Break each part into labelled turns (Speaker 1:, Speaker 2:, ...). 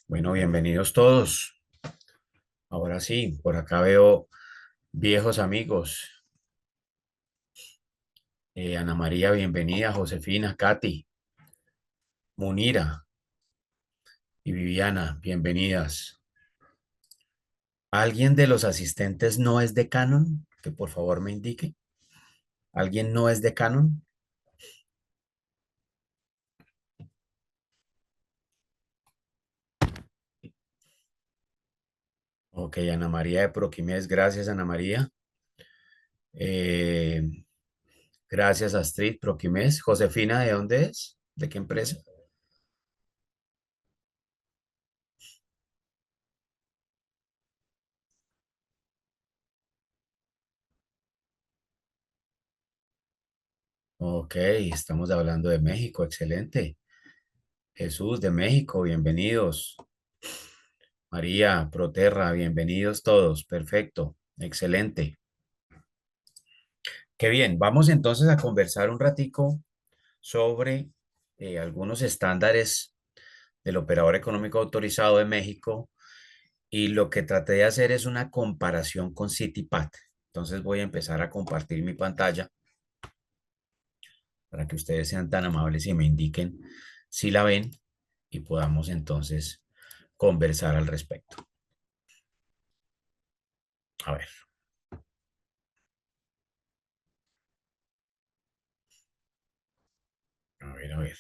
Speaker 1: Bueno, bienvenidos todos. Ahora sí, por acá veo viejos amigos. Ana María, bienvenida. Josefina, Katy, Munira y Viviana, bienvenidas. ¿Alguien de los asistentes no es de Canon? Que por favor me indique. ¿Alguien no es de Canon? Ok, Ana María de Proquimes, gracias Ana María. Eh, gracias Astrid, Proquimes. Josefina, ¿de dónde es? ¿De qué empresa? Ok, estamos hablando de México, excelente. Jesús de México, bienvenidos. María, Proterra, bienvenidos todos. Perfecto, excelente. Qué bien, vamos entonces a conversar un ratico sobre algunos estándares del operador económico autorizado de México y lo que traté de hacer es una comparación con CityPat. Entonces voy a empezar a compartir mi pantalla para que ustedes sean tan amables y me indiquen si la ven y podamos entonces conversar al respecto. A ver, a ver,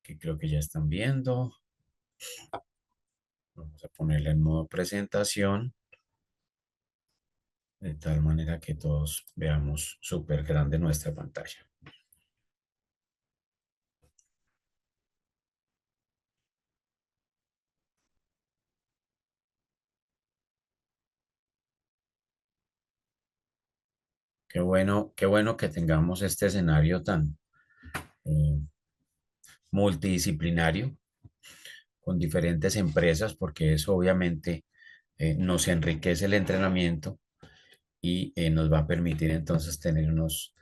Speaker 1: que creo que ya están viendo. Vamos a ponerla en modo presentación, de tal manera que todos veamos súper grande nuestra pantalla. Qué bueno que tengamos este escenario tan eh, multidisciplinario con diferentes empresas, porque eso obviamente nos enriquece el entrenamiento y nos va a permitir entonces tener unos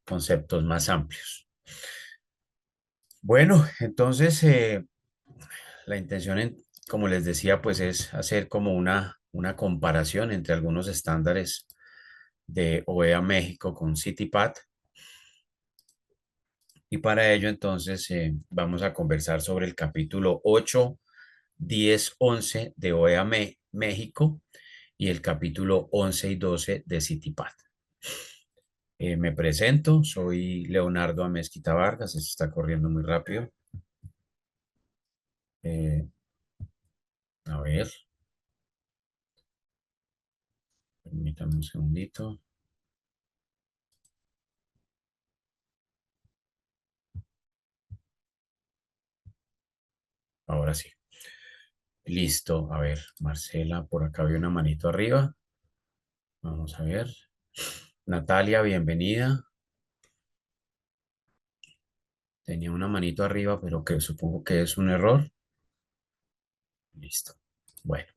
Speaker 1: conceptos más amplios. Bueno, entonces la intención, como les decía, pues es hacer como una comparación entre algunos estándares de OEA México con CityPat. Y para ello, entonces, vamos a conversar sobre el capítulo 8, 10, 11 de OEA México y el capítulo 11 y 12 de CityPat. Me presento, soy Leonardo Amezquita Vargas, esto está corriendo muy rápido. Eh, a ver, permítame un segundito. Ahora sí. Listo. A ver, Marcela, por acá había una manito arriba. Vamos a ver. Natalia, bienvenida. Tenía una manito arriba, pero que supongo que es un error. Listo. Bueno,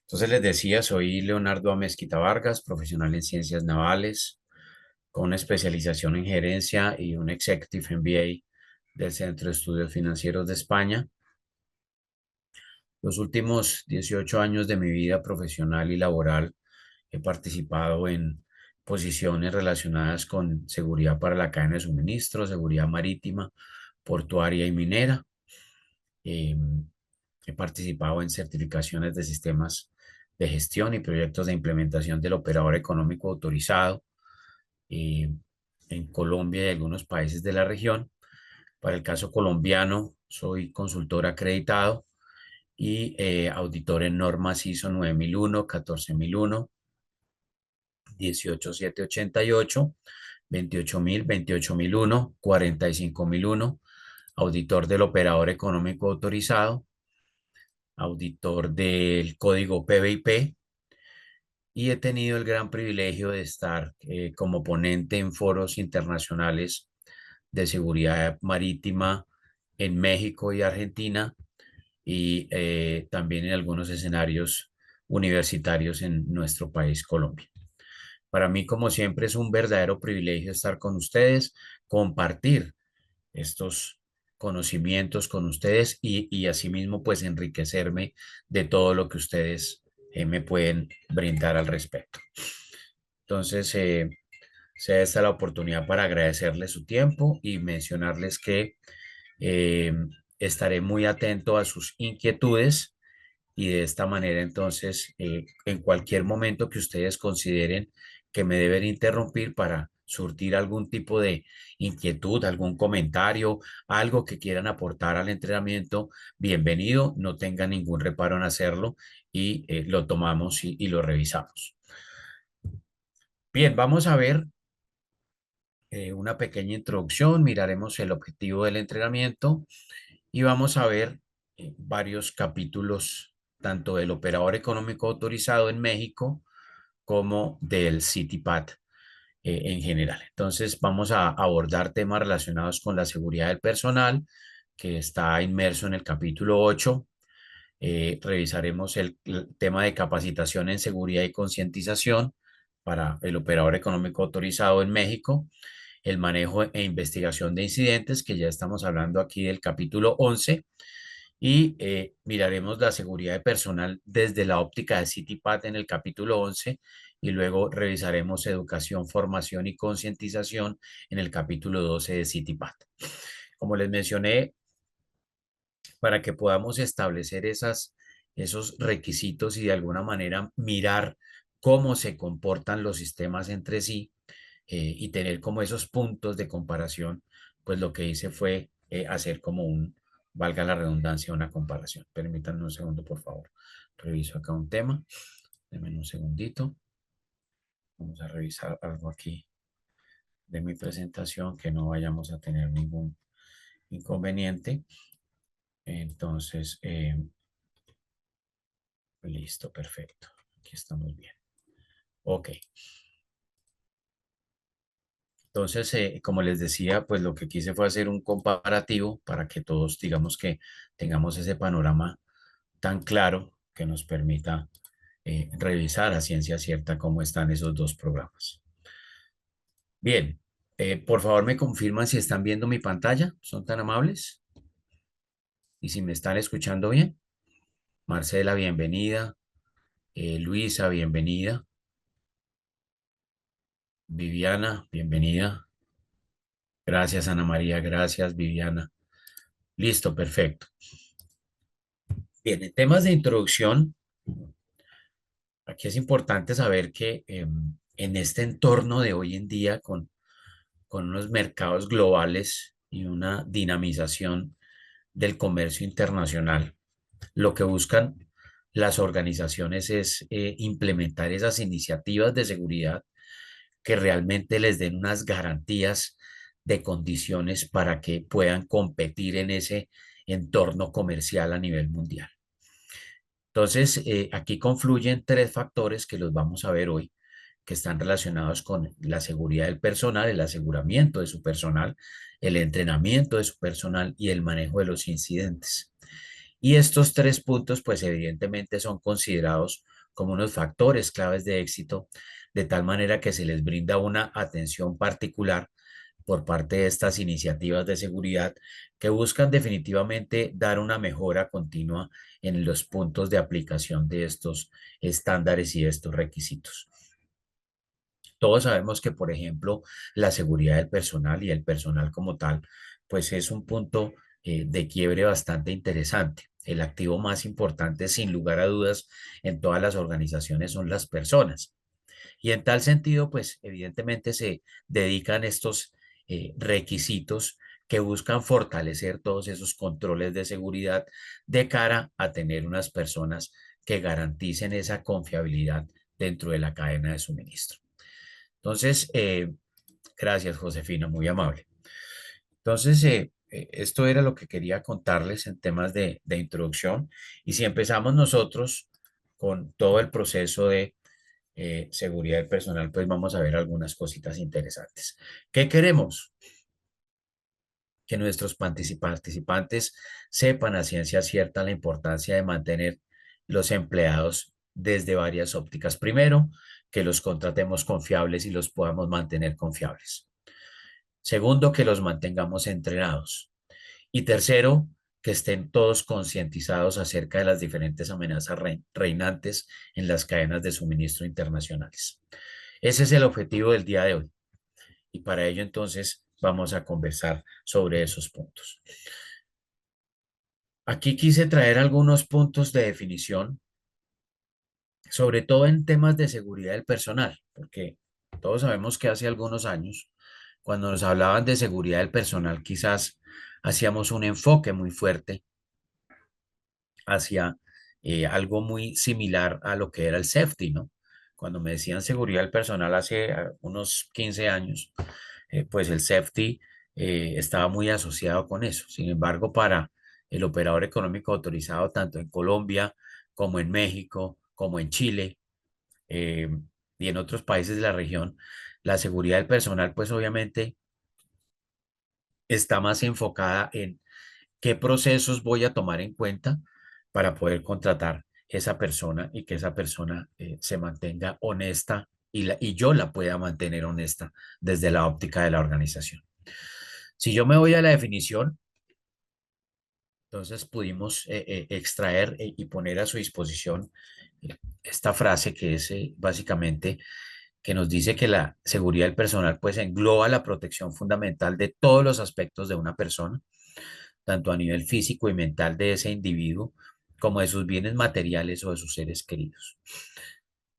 Speaker 1: entonces les decía, soy Leonardo Amezquita Vargas, profesional en ciencias navales, con una especialización en gerencia y un Executive MBA del Centro de Estudios Financieros de España. Los últimos 18 años de mi vida profesional y laboral he participado en posiciones relacionadas con seguridad para la cadena de suministro, seguridad marítima, portuaria y minera. Eh, He participado en certificaciones de sistemas de gestión y proyectos de implementación del operador económico autorizado eh, en Colombia y algunos países de la región. Para el caso colombiano, soy consultor acreditado y auditor en normas ISO 9001, 14001, 18788, 28000, 28001, 45001, auditor del operador económico autorizado, auditor del código PBIP y he tenido el gran privilegio de estar como ponente en foros internacionales de seguridad marítima en México y Argentina y también en algunos escenarios universitarios en nuestro país, Colombia. Para mí, como siempre, es un verdadero privilegio estar con ustedes, compartir estos conocimientos con ustedes y asimismo pues enriquecerme de todo lo que ustedes me pueden brindar al respecto. Entonces, sea esta la oportunidad para agradecerles su tiempo y mencionarles que eh, estaré muy atento a sus inquietudes y de esta manera entonces en cualquier momento que ustedes consideren que me deben interrumpir para surtir algún tipo de inquietud, algún comentario, algo que quieran aportar al entrenamiento, bienvenido, no tengan ningún reparo en hacerlo y lo tomamos y lo revisamos. Bien, vamos a ver una pequeña introducción, miraremos el objetivo del entrenamiento y vamos a ver varios capítulos tanto del operador económico autorizado en México como del CityPat en general. Entonces vamos a abordar temas relacionados con la seguridad del personal, que está inmerso en el capítulo 8. Revisaremos el tema de capacitación en seguridad y concientización para el operador económico autorizado en México, el manejo e investigación de incidentes, que ya estamos hablando aquí del capítulo 11, y miraremos la seguridad de personal desde la óptica de CityPat en el capítulo 11 y luego revisaremos educación, formación y concientización en el capítulo 12 de CityPat. Como les mencioné, para que podamos establecer esos requisitos y de alguna manera mirar cómo se comportan los sistemas entre sí y tener como esos puntos de comparación, pues lo que hice fue hacer como valga la redundancia, una comparación. Permítanme un segundo, por favor. Reviso acá un tema. Denme un segundito. Vamos a revisar algo aquí de mi presentación, que no vayamos a tener ningún inconveniente. Entonces, listo, perfecto. Aquí estamos bien. Ok. Entonces, como les decía, pues lo que quise fue hacer un comparativo para que todos, digamos que tengamos ese panorama tan claro que nos permita revisar a ciencia cierta cómo están esos dos programas. Bien, por favor me confirman si están viendo mi pantalla, son tan amables y si me están escuchando bien. Marcela, bienvenida. Luisa, bienvenida. Viviana, bienvenida. Gracias, Ana María. Gracias, Viviana. Listo, perfecto. Bien, en temas de introducción, aquí es importante saber que en este entorno de hoy en día, con unos mercados globales y una dinamización del comercio internacional, lo que buscan las organizaciones es implementar esas iniciativas de seguridad que realmente les den unas garantías de condiciones para que puedan competir en ese entorno comercial a nivel mundial. Entonces, aquí confluyen tres factores que los vamos a ver hoy, que están relacionados con la seguridad del personal, el aseguramiento de su personal, el entrenamiento de su personal y el manejo de los incidentes. Y estos tres puntos, pues evidentemente son considerados como unos factores claves de éxito, de tal manera que se les brinda una atención particular por parte de estas iniciativas de seguridad que buscan definitivamente dar una mejora continua en los puntos de aplicación de estos estándares y estos requisitos. Todos sabemos que, por ejemplo, la seguridad del personal y el personal como tal, pues es un punto de quiebre bastante interesante. El activo más importante, sin lugar a dudas, en todas las organizaciones son las personas. Y en tal sentido, pues evidentemente se dedican estos requisitos que buscan fortalecer todos esos controles de seguridad de cara a tener unas personas que garanticen esa confiabilidad dentro de la cadena de suministro. Entonces, gracias, Josefina, muy amable. Entonces, esto era lo que quería contarles en temas de introducción. Y si empezamos nosotros con todo el proceso de seguridad del personal, pues vamos a ver algunas cositas interesantes. ¿Qué queremos? Que nuestros participantes sepan a ciencia cierta la importancia de mantener los empleados desde varias ópticas. Primero, que los contratemos confiables y los podamos mantener confiables. Segundo, que los mantengamos entrenados. Y tercero, que estén todos concientizados acerca de las diferentes amenazas reinantes en las cadenas de suministro internacionales. Ese es el objetivo del día de hoy. Y para ello entonces vamos a conversar sobre esos puntos. Aquí quise traer algunos puntos de definición, sobre todo en temas de seguridad del personal, porque todos sabemos que hace algunos años, cuando nos hablaban de seguridad del personal, quizás hacíamos un enfoque muy fuerte hacia algo muy similar a lo que era el safety, ¿no? Cuando me decían seguridad del personal hace unos 15 años, pues el safety estaba muy asociado con eso. Sin embargo, para el operador económico autorizado, tanto en Colombia como en México, como en Chile eh, y en otros países de la región, la seguridad del personal, pues obviamente está más enfocada en qué procesos voy a tomar en cuenta para poder contratar esa persona y que esa persona se mantenga honesta y yo la pueda mantener honesta desde la óptica de la organización. Si yo me voy a la definición, entonces pudimos extraer y poner a su disposición esta frase que es básicamente que nos dice que la seguridad del personal pues engloba la protección fundamental de todos los aspectos de una persona, tanto a nivel físico y mental de ese individuo, como de sus bienes materiales o de sus seres queridos.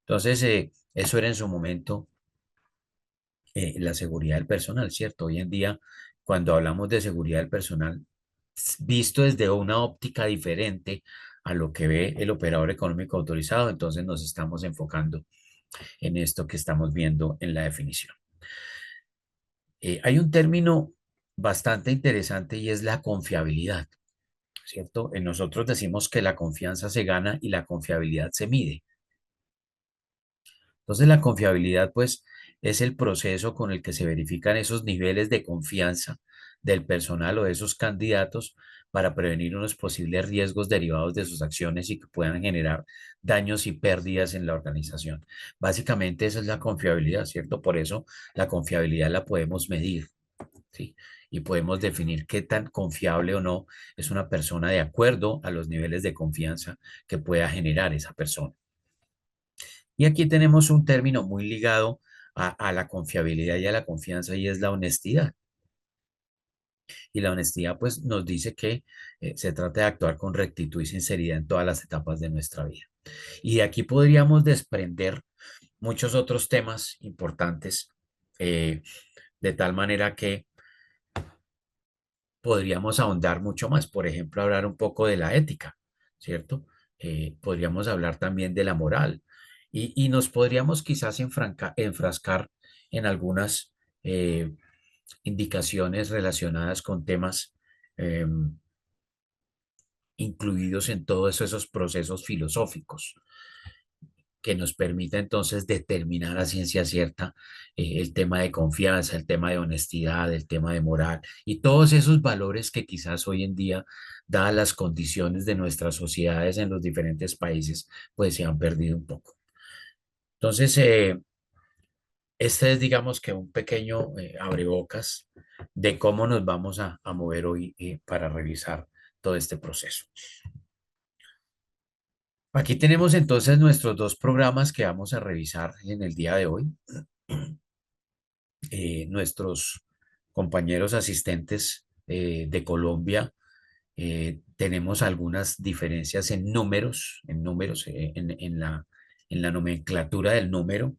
Speaker 1: Entonces, eso era en su momento la seguridad del personal, ¿cierto? Hoy en día, cuando hablamos de seguridad del personal, visto desde una óptica diferente a lo que ve el operador económico autorizado, entonces nos estamos enfocando en esto que estamos viendo en la definición. Hay un término bastante interesante y es la confiabilidad, ¿cierto? Nosotros decimos que la confianza se gana y la confiabilidad se mide. Entonces, la confiabilidad, pues, es el proceso con el que se verifican esos niveles de confianza del personal o de esos candidatos para prevenir unos posibles riesgos derivados de sus acciones y que puedan generar daños y pérdidas en la organización. Básicamente, esa es la confiabilidad, ¿cierto? Por eso la confiabilidad la podemos medir, ¿sí? Y podemos definir qué tan confiable o no es una persona de acuerdo a los niveles de confianza que pueda generar esa persona. Y aquí tenemos un término muy ligado a la confiabilidad y a la confianza y es la honestidad. Y la honestidad pues nos dice que se trata de actuar con rectitud y sinceridad en todas las etapas de nuestra vida. Y de aquí podríamos desprender muchos otros temas importantes, de tal manera que podríamos ahondar mucho más. Por ejemplo, hablar un poco de la ética, ¿cierto? Podríamos hablar también de la moral y nos podríamos quizás enfrascar en algunas indicaciones relacionadas con temas eh, incluidos en todos esos procesos filosóficos que nos permita entonces determinar a ciencia cierta el tema de confianza, el tema de honestidad, el tema de moral y todos esos valores que quizás hoy en día, dadas las condiciones de nuestras sociedades en los diferentes países, pues se han perdido un poco. Entonces, este es, digamos que un pequeño abrebocas de cómo nos vamos a mover hoy para revisar todo este proceso. Aquí tenemos entonces nuestros dos programas que vamos a revisar en el día de hoy. Nuestros compañeros asistentes de Colombia tenemos algunas diferencias en números, en la nomenclatura del número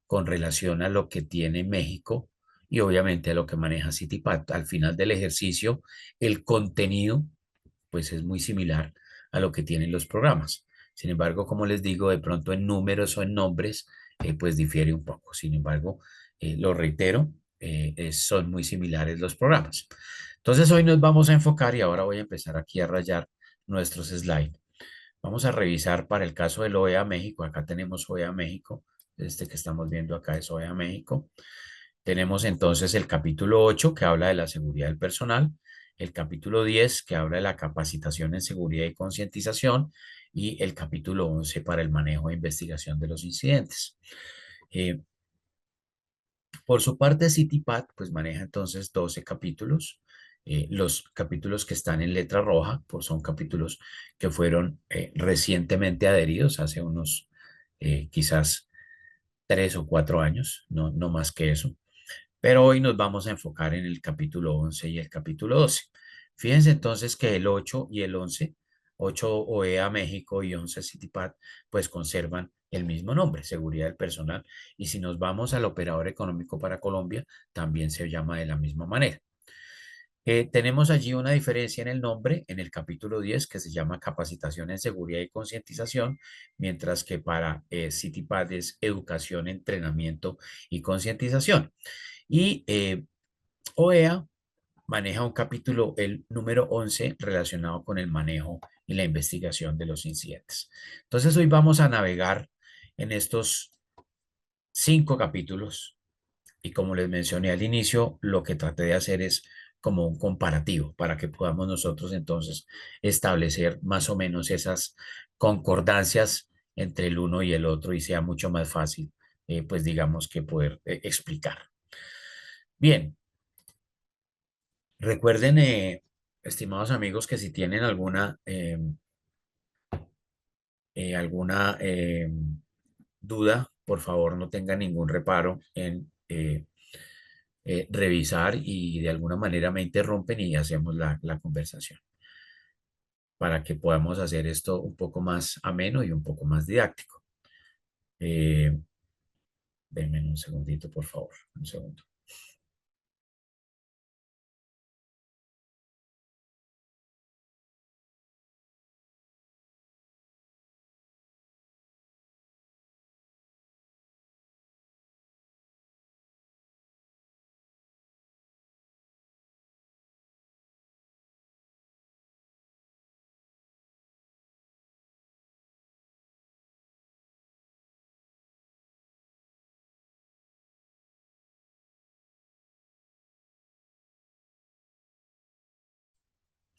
Speaker 1: con relación a lo que tiene México y obviamente a lo que maneja CityPad. Al final del ejercicio, el contenido pues es muy similar a lo que tienen los programas. Sin embargo, como les digo, de pronto en números o en nombres, pues difiere un poco. Sin embargo, lo reitero, son muy similares los programas. Entonces, hoy nos vamos a enfocar y ahora voy a empezar aquí a rayar nuestros slides. Vamos a revisar para el caso del OEA México. Acá tenemos OEA México. Este que estamos viendo acá es OEA México. Tenemos entonces el capítulo 8 que habla de la seguridad del personal, el capítulo 10 que habla de la capacitación en seguridad y concientización y el capítulo 11 para el manejo e investigación de los incidentes. Eh, por su parte, CityPad pues maneja entonces 12 capítulos Los capítulos que están en letra roja, pues son capítulos que fueron recientemente adheridos hace unos quizás 3 o 4 años, no más que eso. Pero hoy nos vamos a enfocar en el capítulo 11 y el capítulo 12. Fíjense entonces que el 8 y el 11, 8 OEA México y 11 CityPad, pues conservan el mismo nombre, seguridad del personal. Y si nos vamos al operador económico para Colombia, también se llama de la misma manera. Tenemos allí una diferencia en el nombre, en el capítulo 10, que se llama Capacitación en Seguridad y Concientización, mientras que para CityPad es Educación, Entrenamiento y Concientización. Y OEA maneja un capítulo, el número 11, relacionado con el manejo y la investigación de los incidentes. Entonces, hoy vamos a navegar en estos 5 capítulos y como les mencioné al inicio, lo que traté de hacer es como un comparativo para que podamos nosotros entonces establecer más o menos esas concordancias entre el uno y el otro y sea mucho más fácil, pues digamos que poder explicar. Bien, recuerden, estimados amigos, que si tienen alguna duda, por favor no tengan ningún reparo en revisar y de alguna manera me interrumpen y hacemos la conversación para que podamos hacer esto un poco más ameno y un poco más didáctico. Eh, Denme un segundito, por favor, un segundo.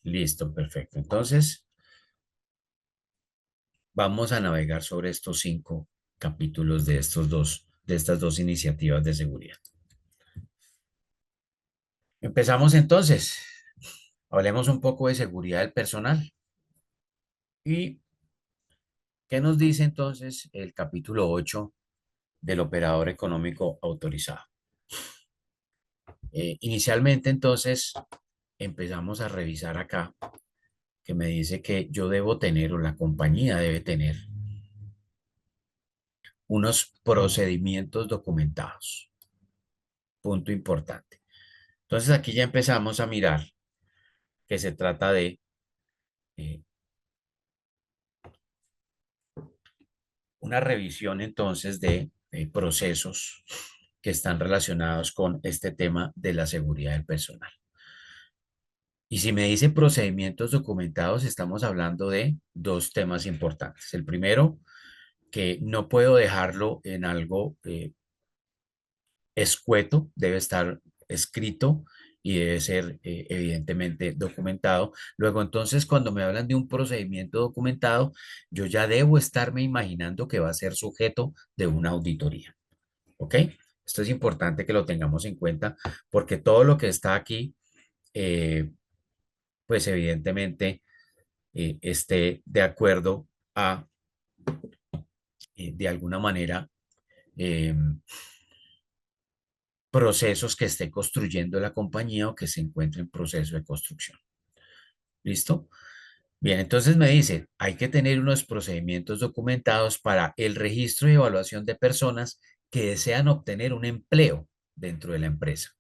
Speaker 1: Listo, perfecto. Entonces, vamos a navegar sobre estos 5 capítulos de estas dos iniciativas de seguridad. Empezamos entonces. Hablemos un poco de seguridad del personal. ¿Y qué nos dice entonces el capítulo 8 del operador económico autorizado? Inicialmente entonces empezamos a revisar acá que me dice que yo debo tener o la compañía debe tener unos procedimientos documentados. Punto importante. Entonces aquí ya empezamos a mirar que se trata de eh, una revisión entonces de procesos que están relacionados con este tema de la seguridad del personal. Y si me dice procedimientos documentados, estamos hablando de dos temas importantes. El primero, que no puedo dejarlo en algo escueto, debe estar escrito y debe ser evidentemente documentado. Luego, entonces, cuando me hablan de un procedimiento documentado, yo ya debo estarme imaginando que va a ser sujeto de una auditoría. ¿Ok? Esto es importante que lo tengamos en cuenta porque todo lo que está aquí, pues evidentemente esté de acuerdo a, de alguna manera, eh, procesos que esté construyendo la compañía o que se encuentre en proceso de construcción. ¿Listo? Bien, entonces me dice, hay que tener unos procedimientos documentados para el registro y evaluación de personas que desean obtener un empleo dentro de la empresa.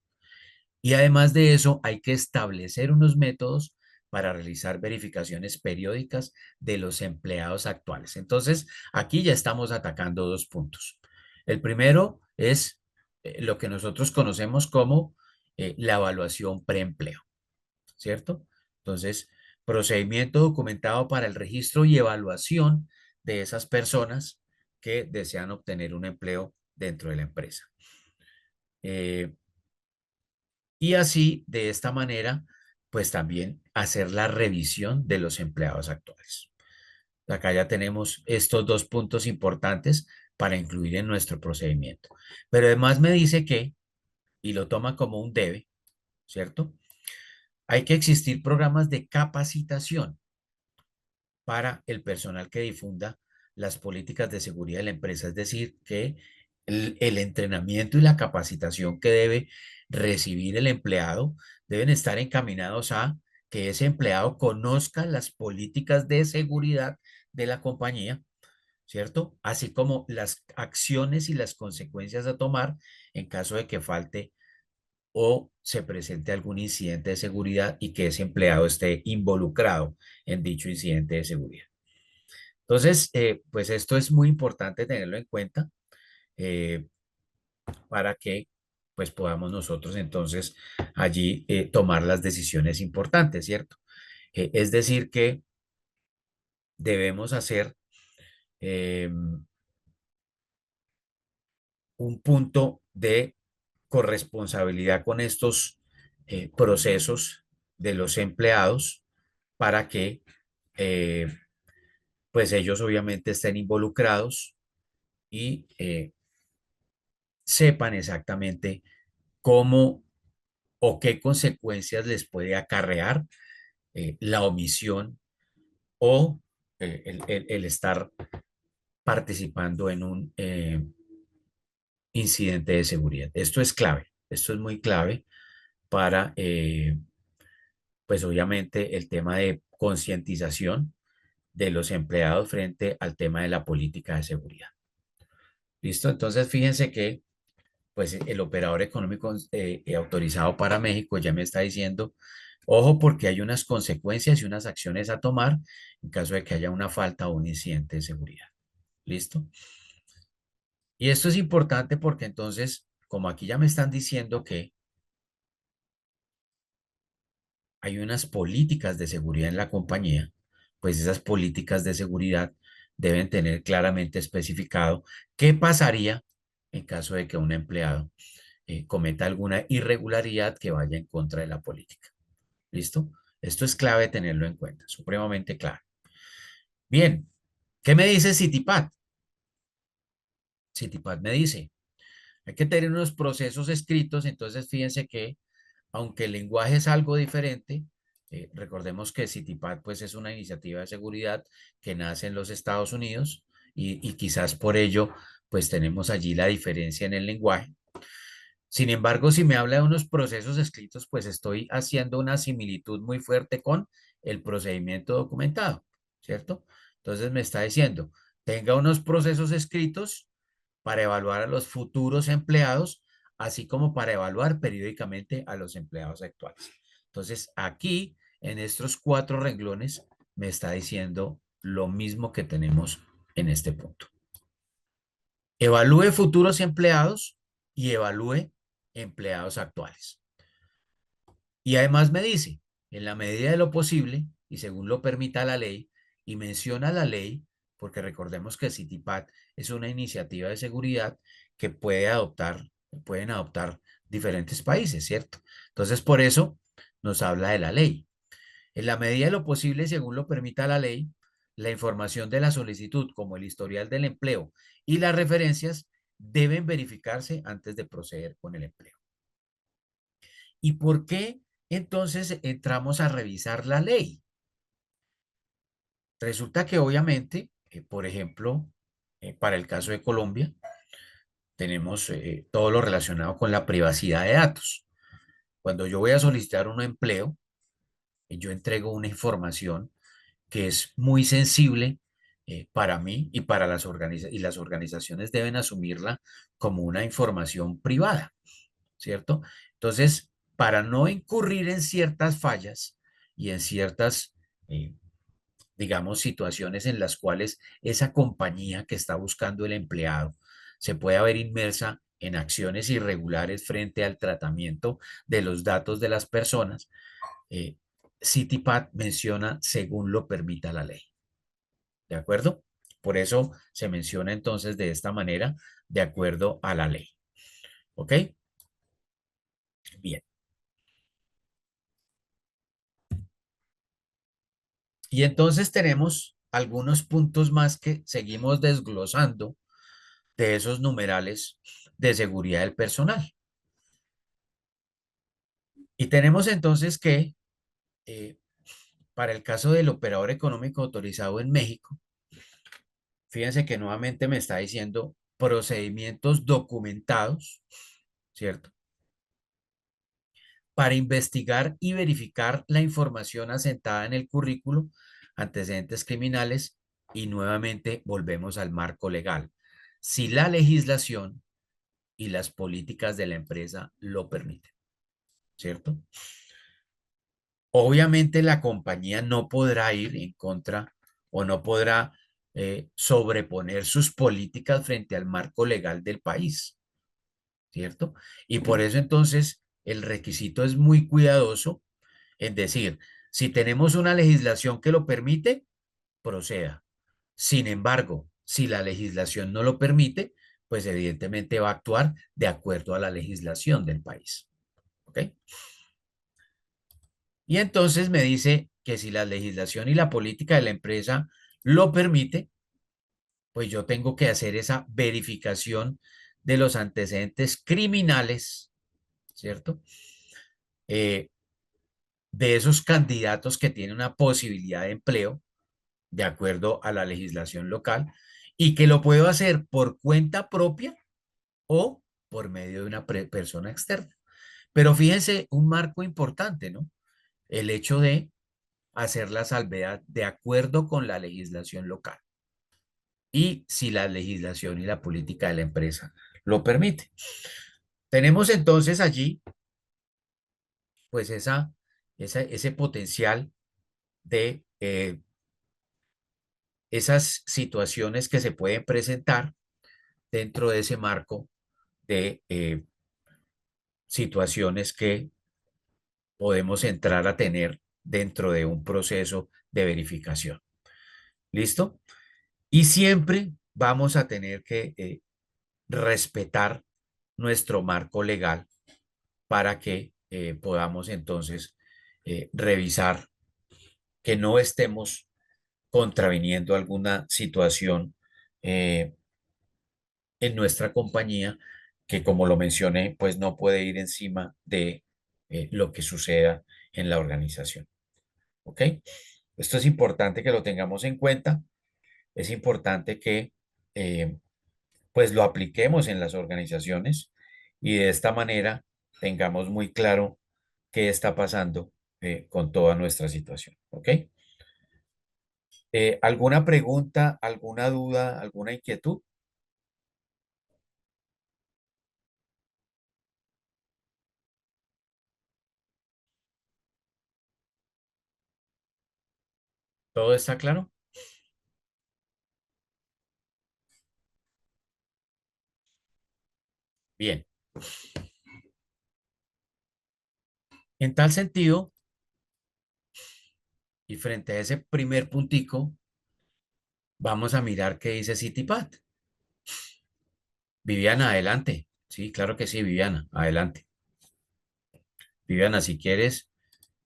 Speaker 1: Y además de eso, hay que establecer unos métodos para realizar verificaciones periódicas de los empleados actuales. Entonces, aquí ya estamos atacando 2 puntos. El primero es lo que nosotros conocemos como la evaluación preempleo, ¿cierto? Entonces, procedimiento documentado para el registro y evaluación de esas personas que desean obtener un empleo dentro de la empresa. Eh, y así, de esta manera, pues también hacer la revisión de los empleados actuales. Acá ya tenemos estos 2 puntos importantes para incluir en nuestro procedimiento. Pero además me dice que, y lo toma como un debe, ¿cierto? Hay que existir programas de capacitación para el personal que difunda las políticas de seguridad de la empresa. Es decir, que el entrenamiento y la capacitación que debe recibir el empleado deben estar encaminados a que ese empleado conozca las políticas de seguridad de la compañía, ¿cierto? Así como las acciones y las consecuencias a tomar en caso de que falte o se presente algún incidente de seguridad y que ese empleado esté involucrado en dicho incidente de seguridad. Entonces, pues esto es muy importante tenerlo en cuenta eh, para que pues podamos nosotros entonces allí tomar las decisiones importantes, ¿cierto? Es decir, que debemos hacer eh, un punto de corresponsabilidad con estos procesos de los empleados para que eh, pues ellos obviamente estén involucrados y sepan exactamente cómo o qué consecuencias les puede acarrear la omisión o el estar participando en un incidente de seguridad. Esto es clave, esto es muy clave para, pues obviamente, el tema de concientización de los empleados frente al tema de la política de seguridad. ¿Listo? Entonces, fíjense que pues el operador económico autorizado para México ya me está diciendo, ojo, porque hay unas consecuencias y unas acciones a tomar en caso de que haya una falta o un incidente de seguridad. ¿Listo? Y esto es importante porque entonces, como aquí ya me están diciendo que hay unas políticas de seguridad en la compañía, pues esas políticas de seguridad deben tener claramente especificado qué pasaría en caso de que un empleado cometa alguna irregularidad que vaya en contra de la política. ¿Listo? Esto es clave tenerlo en cuenta, supremamente clave. Bien, ¿qué me dice Citipat? Citipat me dice, hay que tener unos procesos escritos, entonces fíjense que aunque el lenguaje es algo diferente, recordemos que Citipat pues es una iniciativa de seguridad que nace en los Estados Unidos y quizás por ello pues tenemos allí la diferencia en el lenguaje. Sin embargo, si me habla de unos procesos escritos, pues estoy haciendo una similitud muy fuerte con el procedimiento documentado, ¿cierto? Entonces me está diciendo, tenga unos procesos escritos para evaluar a los futuros empleados, así como para evaluar periódicamente a los empleados actuales. Entonces, aquí, en estos cuatro renglones, me está diciendo lo mismo que tenemos en este punto. Evalúe futuros empleados y evalúe empleados actuales. Y además me dice, en la medida de lo posible y según lo permita la ley, y menciona la ley, porque recordemos que Citipat es una iniciativa de seguridad que pueden adoptar diferentes países, ¿cierto? Entonces, por eso nos habla de la ley. En la medida de lo posible, según lo permita la ley, la información de la solicitud, como el historial del empleo y las referencias, deben verificarse antes de proceder con el empleo. ¿Y por qué entonces entramos a revisar la ley? Resulta que obviamente, por ejemplo, para el caso de Colombia, tenemos todo lo relacionado con la privacidad de datos. Cuando yo voy a solicitar un empleo, yo entrego una información que es muy sensible para mí y para y las organizaciones deben asumirla como una información privada, ¿cierto? Entonces, para no incurrir en ciertas fallas y en ciertas, eh, digamos, situaciones en las cuales esa compañía que está buscando el empleado se puede ver inmersa en acciones irregulares frente al tratamiento de los datos de las personas, eh, Citipat menciona según lo permita la ley. ¿De acuerdo? Por eso se menciona entonces de esta manera, de acuerdo a la ley. ¿Ok? Bien. Y entonces tenemos algunos puntos más que seguimos desglosando de esos numerales de seguridad del personal. Y tenemos entonces que eh, para el caso del operador económico autorizado en México, fíjense que nuevamente me está diciendo procedimientos documentados, ¿cierto? Para investigar y verificar la información asentada en el currículo, antecedentes criminales y nuevamente volvemos al marco legal. Si la legislación y las políticas de la empresa lo permiten, ¿cierto? Obviamente la compañía no podrá ir en contra o no podrá sobreponer sus políticas frente al marco legal del país, ¿cierto? Y por eso entonces el requisito es muy cuidadoso en decir, si tenemos una legislación que lo permite, proceda. Sin embargo, si la legislación no lo permite, pues evidentemente va a actuar de acuerdo a la legislación del país. ¿Ok? Y entonces me dice que si la legislación y la política de la empresa lo permite, pues yo tengo que hacer esa verificación de los antecedentes criminales, ¿cierto? Eh, de esos candidatos que tienen una posibilidad de empleo de acuerdo a la legislación local y que lo puedo hacer por cuenta propia o por medio de una persona externa. Pero fíjense un marco importante, ¿no? El hecho de hacer la salvedad de acuerdo con la legislación local y si la legislación y la política de la empresa lo permite. Tenemos entonces allí pues ese potencial de esas situaciones que se pueden presentar dentro de ese marco de situaciones que podemos entrar a tener dentro de un proceso de verificación. ¿Listo? Y siempre vamos a tener que respetar nuestro marco legal para que podamos entonces revisar que no estemos contraviniendo alguna situación eh, en nuestra compañía que, como lo mencioné, pues no puede ir encima de lo que suceda en la organización. ¿Ok? Esto es importante que lo tengamos en cuenta. Es importante que pues lo apliquemos en las organizaciones y de esta manera tengamos muy claro qué está pasando con toda nuestra situación. ¿Ok? ¿Alguna pregunta, alguna duda, alguna inquietud? ¿Todo está claro? Bien. En tal sentido, y frente a ese primer puntico, vamos a mirar qué dice CityPad. Viviana, adelante. Sí, claro que sí, Viviana, adelante. Viviana, si quieres,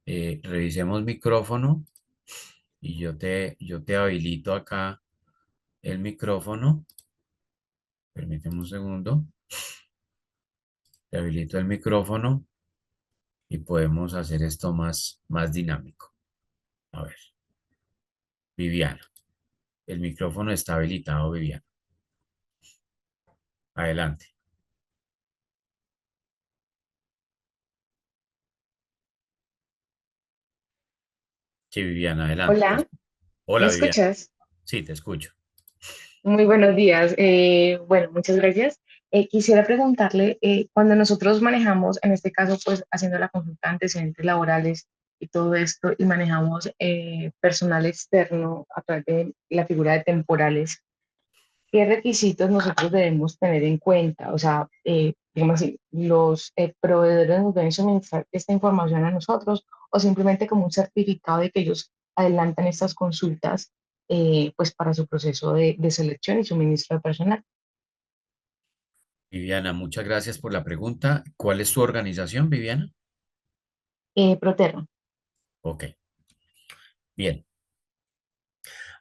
Speaker 1: revisemos micrófono y yo te habilito acá el micrófono. Permíteme un segundo. Te habilito el micrófono y podemos hacer esto más dinámico. A ver, Viviana, el micrófono está habilitado, Viviana. Adelante. Sí, Viviana, adelante.
Speaker 2: Hola, ¿me
Speaker 1: Hola, Viviana.
Speaker 2: escuchas?
Speaker 1: Sí, te escucho.
Speaker 2: Muy buenos días. Bueno, muchas gracias. Quisiera preguntarle, cuando nosotros manejamos, en este caso, pues haciendo la consulta de antecedentes laborales y todo esto, y manejamos personal externo a través de la figura de temporales, ¿qué requisitos nosotros debemos tener en cuenta? O sea, digamos así, ¿los proveedores nos deben suministrar esta información a nosotros o simplemente como un certificado de que ellos adelantan estas consultas pues para su proceso de selección y suministro de personal?
Speaker 1: Viviana, muchas gracias por la pregunta. ¿Cuál es tu organización, Viviana?
Speaker 2: Proterra.
Speaker 1: Ok, bien.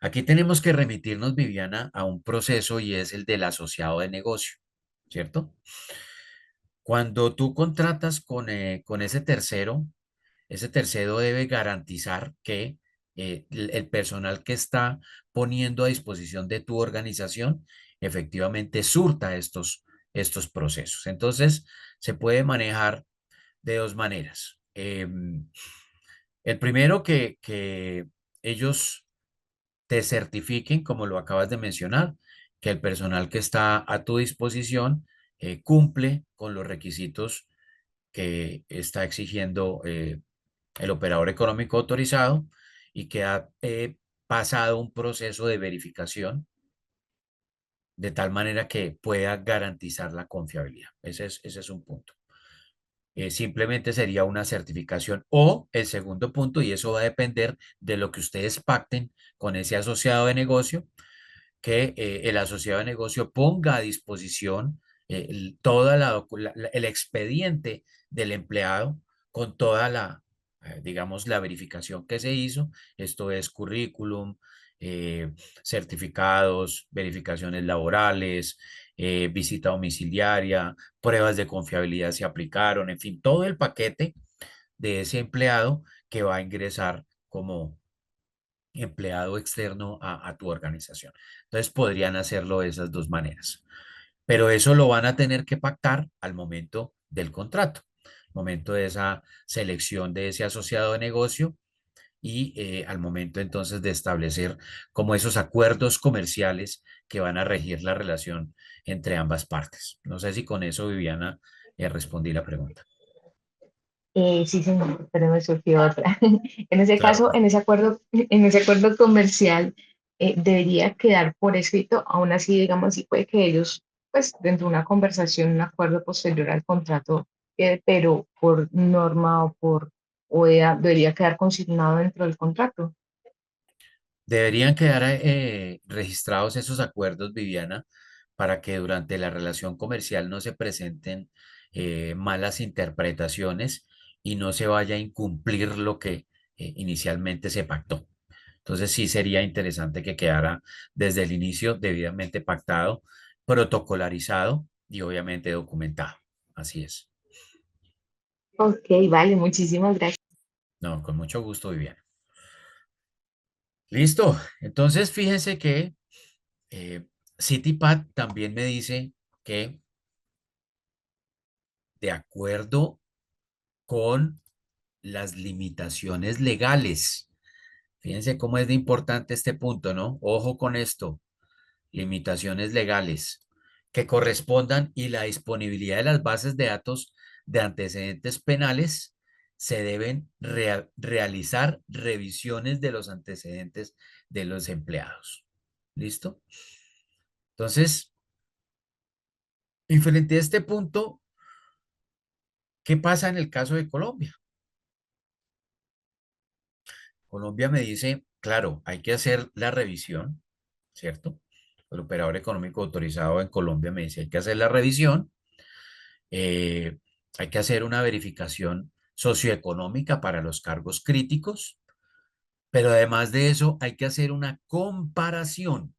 Speaker 1: Aquí tenemos que remitirnos, Viviana, a un proceso y es el del asociado de negocio, ¿cierto? Cuando tú contratas con ese tercero, Ese tercero debe garantizar que el personal que está poniendo a disposición de tu organización efectivamente surta estos procesos. Entonces, se puede manejar de dos maneras. El primero, que ellos te certifiquen, como lo acabas de mencionar, que el personal que está a tu disposición cumple con los requisitos que está exigiendo el operador económico autorizado y que ha pasado un proceso de verificación de tal manera que pueda garantizar la confiabilidad. Ese es un punto. Simplemente sería una certificación o el segundo punto, y eso va a depender de lo que ustedes pacten con ese asociado de negocio, que el asociado de negocio ponga a disposición toda el expediente del empleado con toda digamos, la verificación que se hizo. Esto es currículum, eh, certificados, verificaciones laborales, visita domiciliaria, pruebas de confiabilidad se aplicaron, en fin, todo el paquete de ese empleado que va a ingresar como empleado externo a tu organización. Entonces podrían hacerlo de esas dos maneras, pero eso lo van a tener que pactar al momento del contrato, momento de esa selección de ese asociado de negocio y al momento entonces de establecer como esos acuerdos comerciales que van a regir la relación entre ambas partes. No sé si con eso, Viviana, respondí la pregunta.
Speaker 2: Sí, señor, pero me surgió otra. En ese
Speaker 1: Claro.
Speaker 2: caso, en ese acuerdo comercial, debería quedar por escrito, aún así, digamos, sí puede que ellos, pues, dentro de una conversación, un acuerdo posterior al contrato, pero por norma debería quedar consignado dentro del contrato.
Speaker 1: Deberían quedar registrados esos acuerdos, Viviana, para que durante la relación comercial no se presenten malas interpretaciones y no se vaya a incumplir lo que inicialmente se pactó. Entonces sí sería interesante que quedara desde el inicio debidamente pactado, protocolarizado y obviamente documentado. Así es.
Speaker 2: Ok, vale, muchísimas gracias.
Speaker 1: No, con mucho gusto, Viviana. Listo. Entonces fíjense que CityPad también me dice que de acuerdo con las limitaciones legales, fíjense cómo es de importante este punto, ¿no? Ojo con esto, limitaciones legales que correspondan y la disponibilidad de las bases de datos de antecedentes penales, se deben realizar revisiones de los antecedentes de los empleados. ¿Listo? Entonces, y frente a este punto, ¿qué pasa en el caso de Colombia? Colombia me dice, claro, hay que hacer la revisión, ¿cierto? El operador económico autorizado en Colombia me dice, hay que hacer la revisión, eh, hay que hacer una verificación socioeconómica para los cargos críticos, pero además de eso hay que hacer una comparación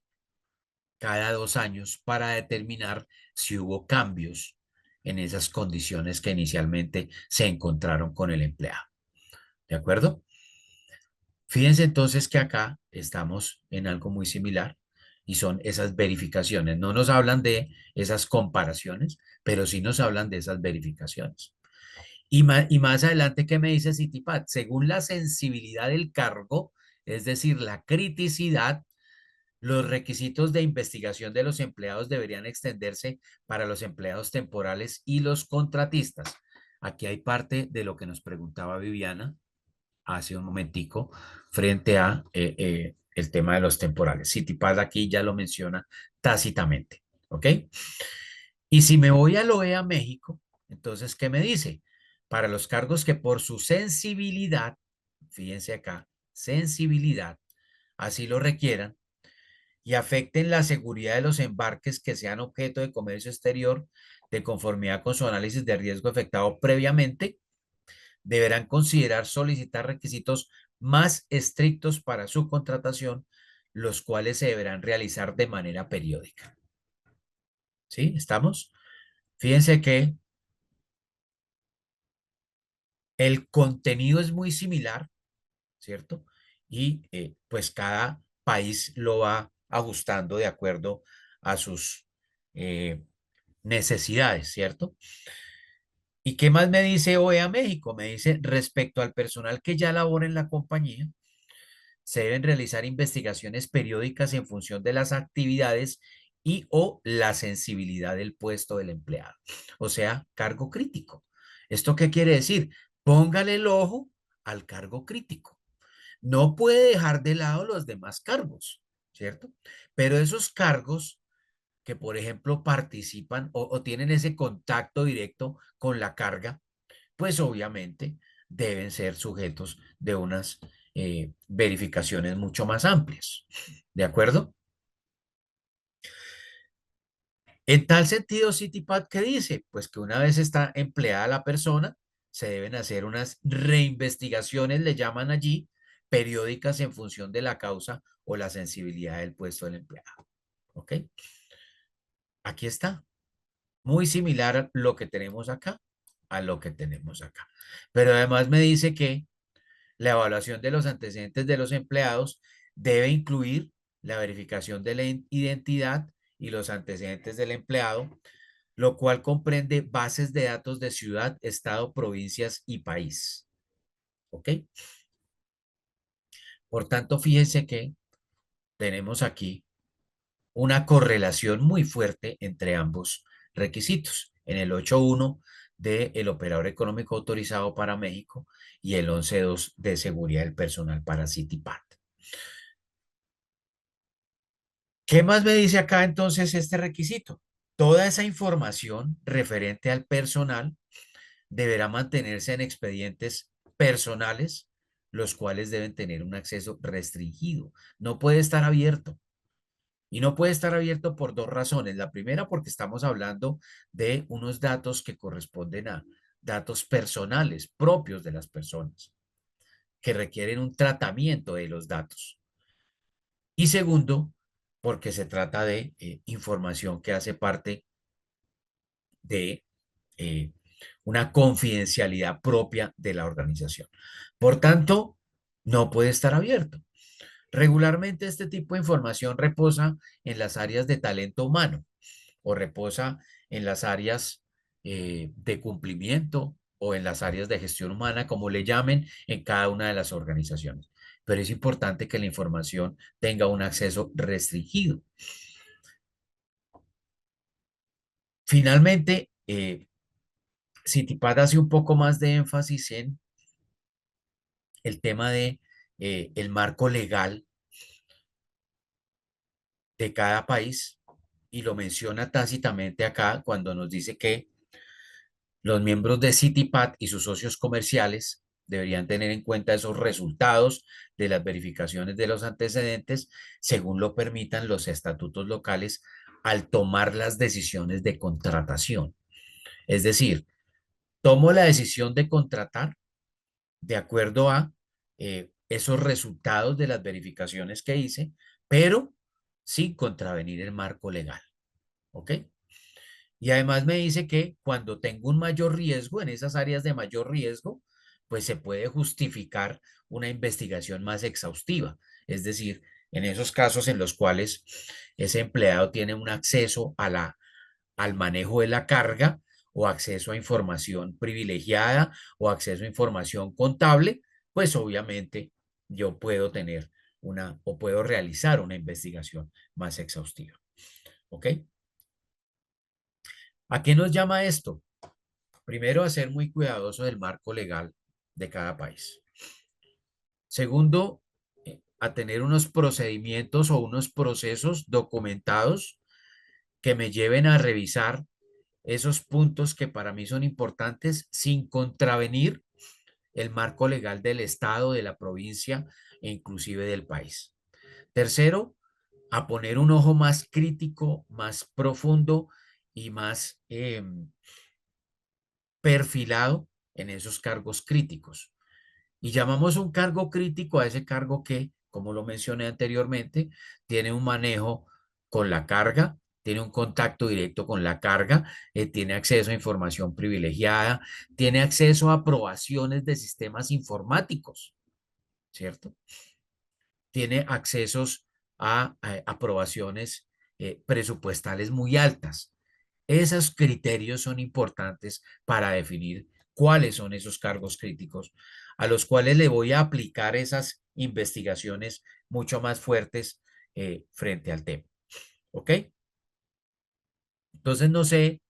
Speaker 1: cada 2 años para determinar si hubo cambios en esas condiciones que inicialmente se encontraron con el empleado. ¿De acuerdo? Fíjense entonces que acá estamos en algo muy similar y son esas verificaciones. No nos hablan de esas comparaciones, pero sí nos hablan de esas verificaciones. Y más adelante, ¿qué me dice Citipat? Según la sensibilidad del cargo, es decir, la criticidad, los requisitos de investigación de los empleados deberían extenderse para los empleados temporales y los contratistas. Aquí hay parte de lo que nos preguntaba Viviana hace un momentico frente a el tema de los temporales. Citipal aquí ya lo menciona tácitamente, ¿ok? Y si me voy al OEA México, entonces, ¿qué me dice? Para los cargos que por su sensibilidad, fíjense acá, sensibilidad, así lo requieran y afecten la seguridad de los embarques que sean objeto de comercio exterior de conformidad con su análisis de riesgo efectuado previamente, deberán considerar solicitar requisitos más estrictos para su contratación, los cuales se deberán realizar de manera periódica. ¿Sí? ¿Estamos? Fíjense que El contenido es muy similar, ¿cierto? Y pues cada país lo va ajustando de acuerdo a sus eh, necesidades, ¿cierto? ¿Y qué más me dice OEA México? Me dice, respecto al personal que ya labora en la compañía, se deben realizar investigaciones periódicas en función de las actividades y o la sensibilidad del puesto del empleado. O sea, cargo crítico. ¿Esto qué quiere decir? Póngale el ojo al cargo crítico. No puede dejar de lado los demás cargos, ¿cierto? Pero esos cargos que, por ejemplo, participan o tienen ese contacto directo con la carga, pues obviamente deben ser sujetos de unas verificaciones mucho más amplias. ¿De acuerdo? En tal sentido, CityPad, ¿qué dice? Pues que una vez está empleada la persona, se deben hacer unas reinvestigaciones, le llaman allí, periódicas en función de la causa o la sensibilidad del puesto del empleado. ¿Ok? Aquí está. Muy similar a lo que tenemos acá, a lo que tenemos acá. Pero además me dice que la evaluación de los antecedentes de los empleados debe incluir la verificación de la identidad y los antecedentes del empleado, lo cual comprende bases de datos de ciudad, estado, provincias y país. ¿Ok? Por tanto, fíjense que tenemos aquí una correlación muy fuerte entre ambos requisitos. En el 8.1 del operador económico autorizado para México y el 11.2 de seguridad del personal para CityPad. ¿Qué más me dice acá entonces este requisito? Toda esa información referente al personal deberá mantenerse en expedientes personales, los cuales deben tener un acceso restringido. No puede estar abierto. Y no puede estar abierto por dos razones. La primera, porque estamos hablando de unos datos que corresponden a datos personales propios de las personas, que requieren un tratamiento de los datos. Y segundo, porque se trata de información que hace parte de eh, una confidencialidad propia de la organización. Por tanto, no puede estar abierto. Regularmente este tipo de información reposa en las áreas de talento humano o reposa en las áreas de cumplimiento o en las áreas de gestión humana, como le llamen en cada una de las organizaciones. Pero es importante que la información tenga un acceso restringido. Finalmente, Citipad hace un poco más de énfasis en el tema de el marco legal de cada país y lo menciona tácitamente acá cuando nos dice que los miembros de Citipad y sus socios comerciales deberían tener en cuenta esos resultados de las verificaciones de los antecedentes según lo permitan los estatutos locales al tomar las decisiones de contratación. Es decir, tomo la decisión de contratar de acuerdo a esos resultados de las verificaciones que hice, pero sin contravenir el marco legal. ¿Ok? Y además me dice que cuando tengo un mayor riesgo, en esas áreas de mayor riesgo, pues se puede justificar una investigación más exhaustiva. Es decir, en esos casos en los cuales ese empleado tiene un acceso al manejo de la carga o acceso a información privilegiada o acceso a información contable, pues obviamente yo puedo tener una o puedo realizar una investigación más exhaustiva. ¿Ok? ¿A qué nos llama esto? Primero, a ser muy cuidadoso del marco legal de cada país. Segundo, a tener unos procedimientos o unos procesos documentados que me lleven a revisar esos puntos que para mí son importantes sin contravenir el marco legal del estado, de la provincia e inclusive del país. Tercero, a poner un ojo más crítico, más profundo y más perfilado en esos cargos críticos. Y llamamos un cargo crítico a ese cargo que, como lo mencioné anteriormente, tiene un manejo con la carga, tiene un contacto directo con la carga, tiene acceso a información privilegiada, tiene acceso a aprobaciones de sistemas informáticos, ¿cierto? Tiene accesos a aprobaciones presupuestales muy altas. Esos criterios son importantes para definir cuáles son esos cargos críticos a los cuales le voy a aplicar esas investigaciones mucho más fuertes frente al tema. ¿Ok? Entonces, no sé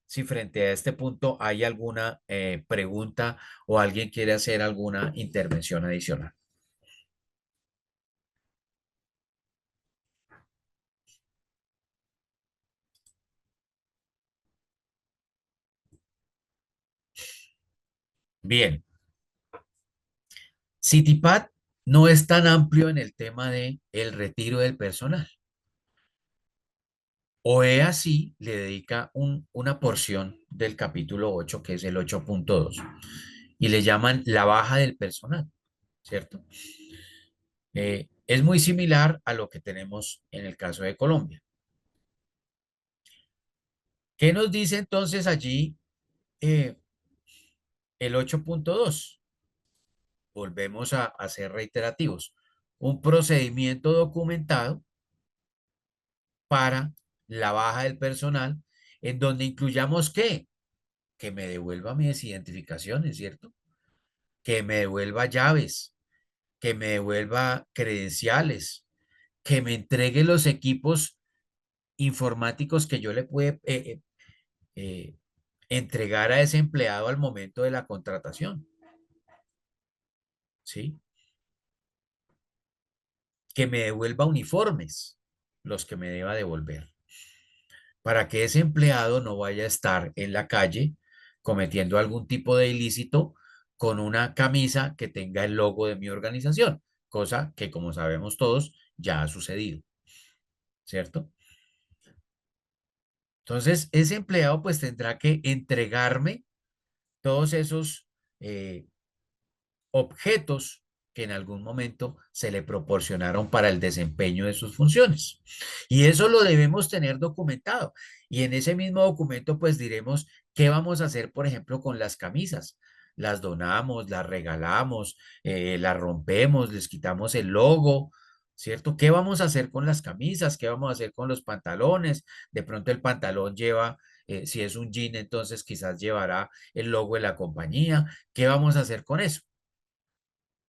Speaker 1: si frente a este punto hay alguna pregunta o alguien quiere hacer alguna intervención adicional. Bien, Citipat no es tan amplio en el tema de el retiro del personal. OE así le dedica una porción del capítulo 8 que es el 8.2, y le llaman la baja del personal, ¿cierto? Es muy similar a lo que tenemos en el caso de Colombia. ¿Qué nos dice entonces allí el 8.2? Volvemos a ser reiterativos. Un procedimiento documentado para la baja del personal en donde incluyamos ¿qué? Que me devuelva mis identificaciones, ¿cierto? Que me devuelva llaves, que me devuelva credenciales, que me entregue los equipos informáticos que yo le puede eh, entregar a ese empleado al momento de la contratación, ¿sí? Que me devuelva uniformes, los que me deba devolver, para que ese empleado no vaya a estar en la calle cometiendo algún tipo de ilícito con una camisa que tenga el logo de mi organización, cosa que como sabemos todos ya ha sucedido, ¿cierto? Entonces, ese empleado pues tendrá que entregarme todos esos objetos que en algún momento se le proporcionaron para el desempeño de sus funciones. Y eso lo debemos tener documentado. Y en ese mismo documento, pues diremos qué vamos a hacer, por ejemplo, con las camisas. Las donamos, las regalamos, las rompemos, les quitamos el logo, ¿cierto? ¿Qué vamos a hacer con las camisas? ¿Qué vamos a hacer con los pantalones? De pronto el pantalón lleva, si es un jean, entonces quizás llevará el logo de la compañía. ¿Qué vamos a hacer con eso?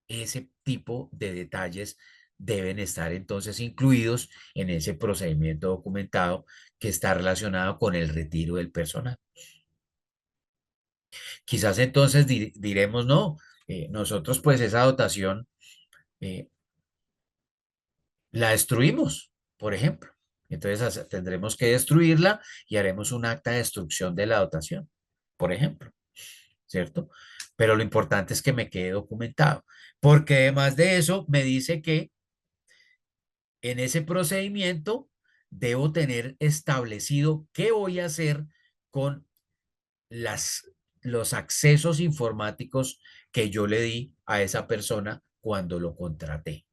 Speaker 1: Ese tipo de detalles deben estar entonces incluidos en ese procedimiento documentado que está relacionado con el retiro del personal. Quizás entonces diremos, no, nosotros pues esa dotación eh, la destruimos, por ejemplo. Entonces tendremos que destruirla y haremos un acta de destrucción de la dotación, por ejemplo, ¿cierto? Pero lo importante es que me quede documentado, porque además de eso me dice que en ese procedimiento debo tener establecido qué voy a hacer con las, los accesos informáticos que yo le di a esa persona cuando lo contraté.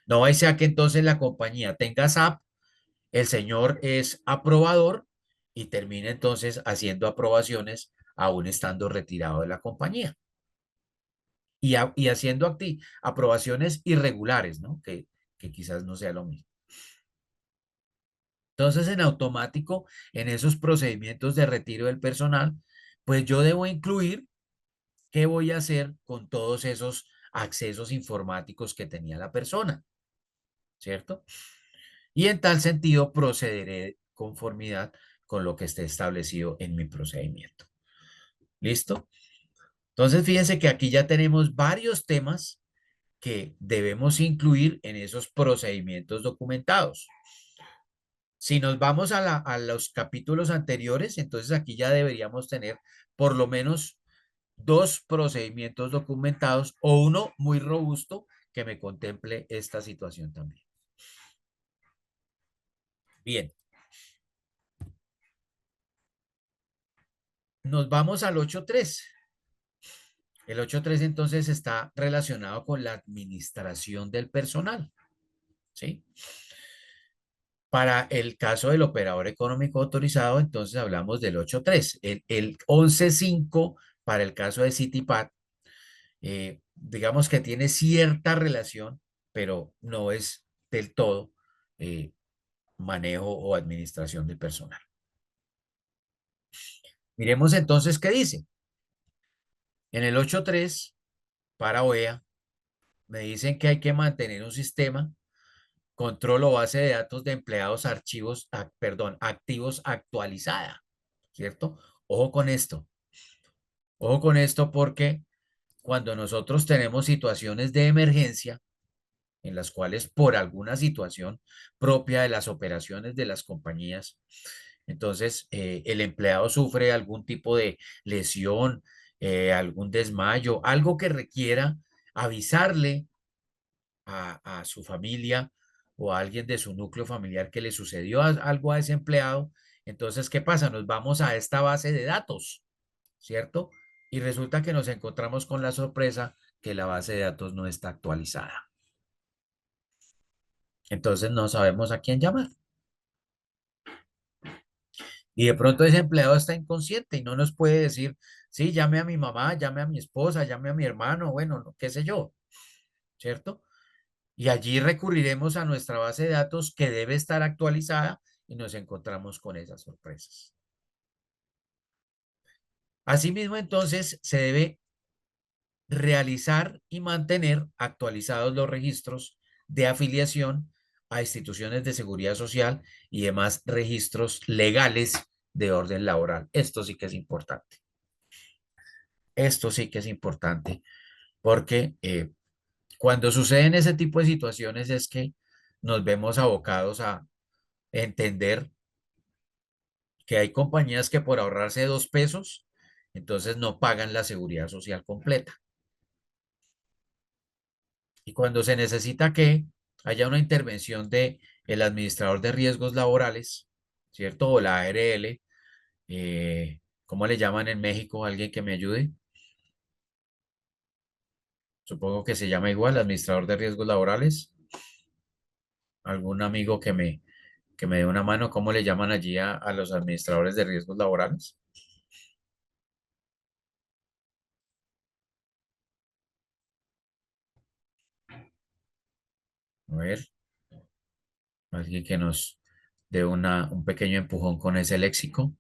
Speaker 1: No vaya a ser que entonces la compañía tenga SAP, el señor es aprobador y termina entonces haciendo aprobaciones aún estando retirado de la compañía y haciendo aprobaciones irregulares, ¿no? Que quizás no sea lo mismo. Entonces, en automático, en esos procedimientos de retiro del personal, pues yo debo incluir qué voy a hacer con todos esos accesos informáticos que tenía la persona, ¿cierto? Y en tal sentido procederé de conformidad con lo que esté establecido en mi procedimiento. ¿Listo? Entonces, fíjense que aquí ya tenemos varios temas que debemos incluir en esos procedimientos documentados. Si nos vamos a los capítulos anteriores, entonces aquí ya deberíamos tener por lo menos dos procedimientos documentados o uno muy robusto que me contemple esta situación también. Bien, nos vamos al 8.3. El 8.3 entonces está relacionado con la administración del personal, ¿sí? Para el caso del operador económico autorizado, entonces hablamos del 8.3. El 11.5 para el caso de Citipad, digamos que tiene cierta relación, pero no es del todo eh, manejo o administración del personal. Miremos entonces qué dice. En el 8.3 para OEA me dicen que hay que mantener un sistema, control o base de datos de empleados, archivos, perdón, activos actualizada, ¿cierto? Ojo con esto. Ojo con esto porque cuando nosotros tenemos situaciones de emergencia en las cuales por alguna situación propia de las operaciones de las compañías, entonces el empleado sufre algún tipo de lesión, algún desmayo, algo que requiera avisarle a su familia o a alguien de su núcleo familiar que le sucedió algo a ese empleado. Entonces, ¿qué pasa? Nos vamos a esta base de datos, ¿cierto? Y resulta que nos encontramos con la sorpresa que la base de datos no está actualizada. Entonces no sabemos a quién llamar. Y de pronto ese empleado está inconsciente y no nos puede decir, sí, llame a mi mamá, llame a mi esposa, llame a mi hermano, bueno, qué sé yo, ¿cierto? Y allí recurriremos a nuestra base de datos que debe estar actualizada y nos encontramos con esas sorpresas. Asimismo, entonces, se debe realizar y mantener actualizados los registros de afiliación a instituciones de seguridad social y demás registros legales de orden laboral. Esto sí que es importante. Esto sí que es importante porque cuando suceden ese tipo de situaciones es que nos vemos abocados a entender que hay compañías que por ahorrarse 2 pesos, entonces no pagan la seguridad social completa. Y cuando se necesita que haya una intervención de el administrador de riesgos laborales, ¿cierto? O la ARL, ¿cómo le llaman en México? ¿Alguien que me ayude? Supongo que se llama igual, administrador de riesgos laborales. ¿Algún amigo que me dé una mano? ¿Cómo le llaman allí a los administradores de riesgos laborales? A ver, alguien que nos dé un pequeño empujón con ese léxico.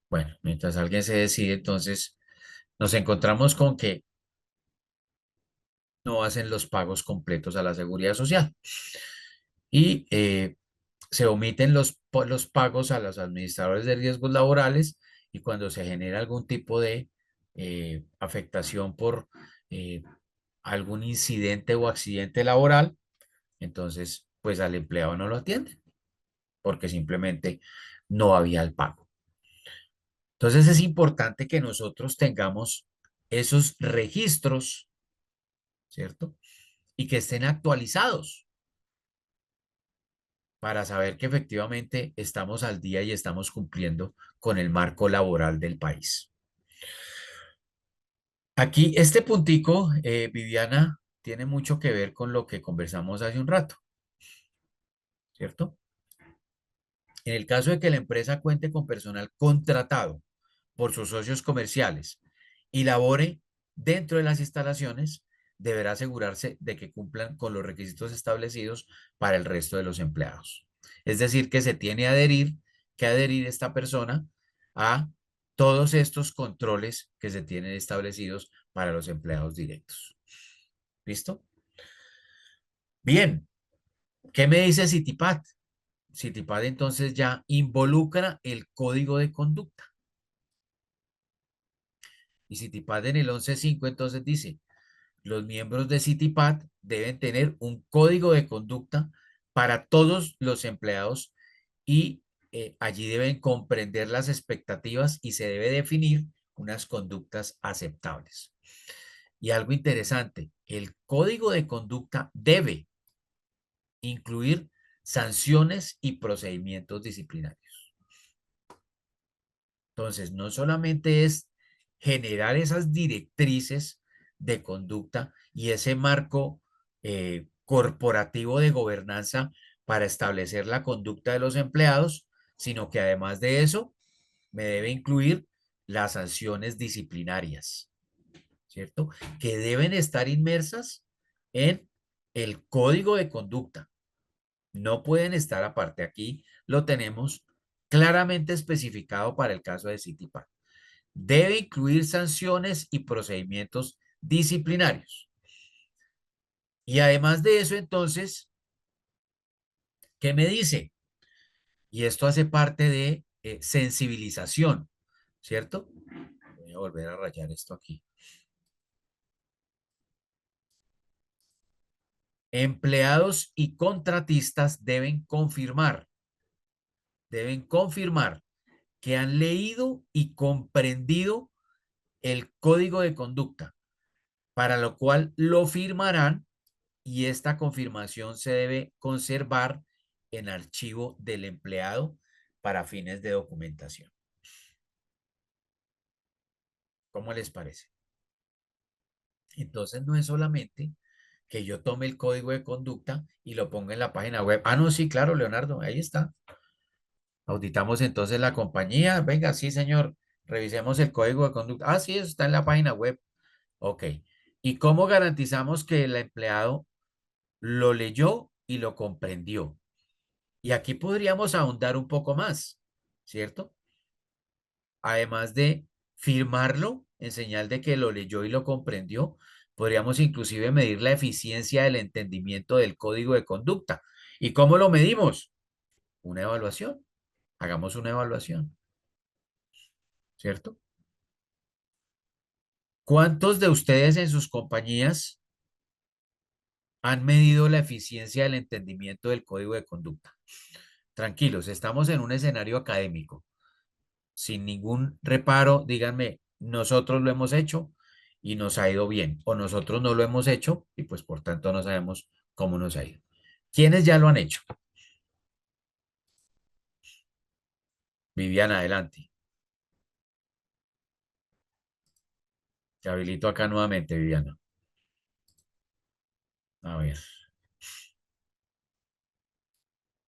Speaker 1: Bueno, mientras alguien se decide, entonces nos encontramos con que no hacen los pagos completos a la seguridad social y se omiten los pagos a los administradores de riesgos laborales y cuando se genera algún tipo de afectación por eh, algún incidente o accidente laboral, entonces pues al empleado no lo atienden porque simplemente no había el pago. Entonces es importante que nosotros tengamos esos registros, ¿cierto? Y que estén actualizados para saber que efectivamente estamos al día y estamos cumpliendo con el marco laboral del país. Aquí, este puntico, Viviana, tiene mucho que ver con lo que conversamos hace un rato, ¿cierto? En el caso de que la empresa cuente con personal contratado por sus socios comerciales y labore dentro de las instalaciones, deberá asegurarse de que cumplan con los requisitos establecidos para el resto de los empleados. Es decir, que se tiene que adherir esta persona a todos estos controles que se tienen establecidos para los empleados directos. ¿Listo? Bien, ¿qué me dice Citipad? Citipad entonces ya involucra el código de conducta. Y Citipad en el 11.5 entonces dice, los miembros de Citipad deben tener un código de conducta para todos los empleados y allí deben comprender las expectativas y se debe definir unas conductas aceptables. Y algo interesante, el código de conducta debe incluir sanciones y procedimientos disciplinarios. Entonces, no solamente es generar esas directrices de conducta y ese marco corporativo de gobernanza para establecer la conducta de los empleados, sino que además de eso me debe incluir las sanciones disciplinarias, ¿cierto? Que deben estar inmersas en el código de conducta. No pueden estar aparte. Aquí lo tenemos claramente especificado para el caso de Citibank. Debe incluir sanciones y procedimientos disciplinarios. Y además de eso, entonces, ¿qué me dice? Y esto hace parte de sensibilización, ¿cierto? Voy a volver a rayar esto aquí. Empleados y contratistas deben confirmar que han leído y comprendido el código de conducta, para lo cual lo firmarán y esta confirmación se debe conservar en archivo del empleado para fines de documentación. ¿Cómo les parece? Entonces no es solamente que yo tome el código de conducta y lo ponga en la página web. Ah, no, sí, claro, Leonardo, ahí está. Auditamos entonces la compañía. Venga, sí, señor, revisemos el código de conducta. Ah, sí, eso está en la página web. Ok. ¿Y cómo garantizamos que el empleado lo leyó y lo comprendió? Y aquí podríamos ahondar un poco más, ¿cierto? Además de firmarlo en señal de que lo leyó y lo comprendió, podríamos inclusive medir la eficiencia del entendimiento del código de conducta. ¿Y cómo lo medimos? Una evaluación. Hagamos una evaluación, ¿cierto? ¿Cuántos de ustedes en sus compañías han medido la eficiencia del entendimiento del código de conducta? Tranquilos, estamos en un escenario académico. Sin ningún reparo, díganme, nosotros lo hemos hecho y nos ha ido bien, o nosotros no lo hemos hecho y pues por tanto no sabemos cómo nos ha ido. ¿Quiénes ya lo han hecho? Viviana, adelante. Te habilito acá nuevamente, Viviana. A ver,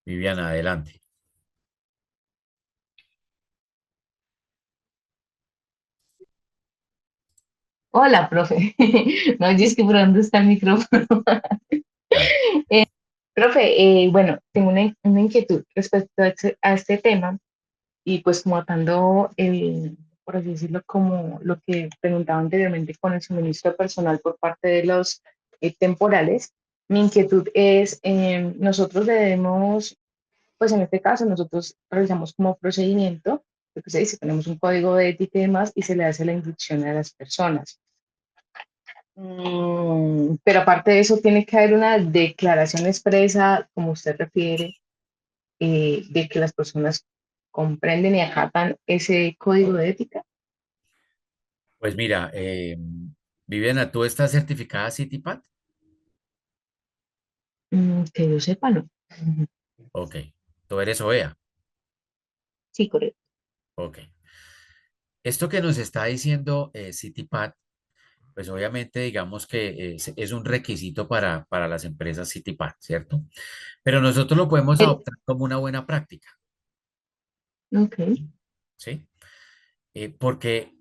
Speaker 1: Viviana, adelante.
Speaker 2: Hola, profe. No, es que por dónde está el micrófono.
Speaker 1: Dale.
Speaker 2: Eh, profe, bueno, tengo una inquietud respecto a este tema y pues como atando por así decirlo, como lo que preguntaba anteriormente con el suministro personal por parte de los temporales. Mi inquietud es, nosotros debemos, pues en este caso nosotros realizamos como procedimiento, lo que se dice, tenemos un código de ética y demás y se le hace la inducción a las personas. Pero aparte de eso, tiene que haber una declaración expresa, como usted refiere, de que las personas comprenden y acatan ese código de ética.
Speaker 1: Pues mira, Viviana, ¿tú estás certificada CityPat?
Speaker 2: Que yo sepa, no. Ujú.
Speaker 1: Ok. ¿Tú eres OEA?
Speaker 2: Sí, correcto.
Speaker 1: Ok. Esto que nos está diciendo CityPat, pues obviamente digamos que es un requisito para las empresas CityPat, ¿cierto? Pero nosotros lo podemos
Speaker 2: El-
Speaker 1: adoptar como una buena práctica,
Speaker 2: ok.
Speaker 1: ¿sí? Porque,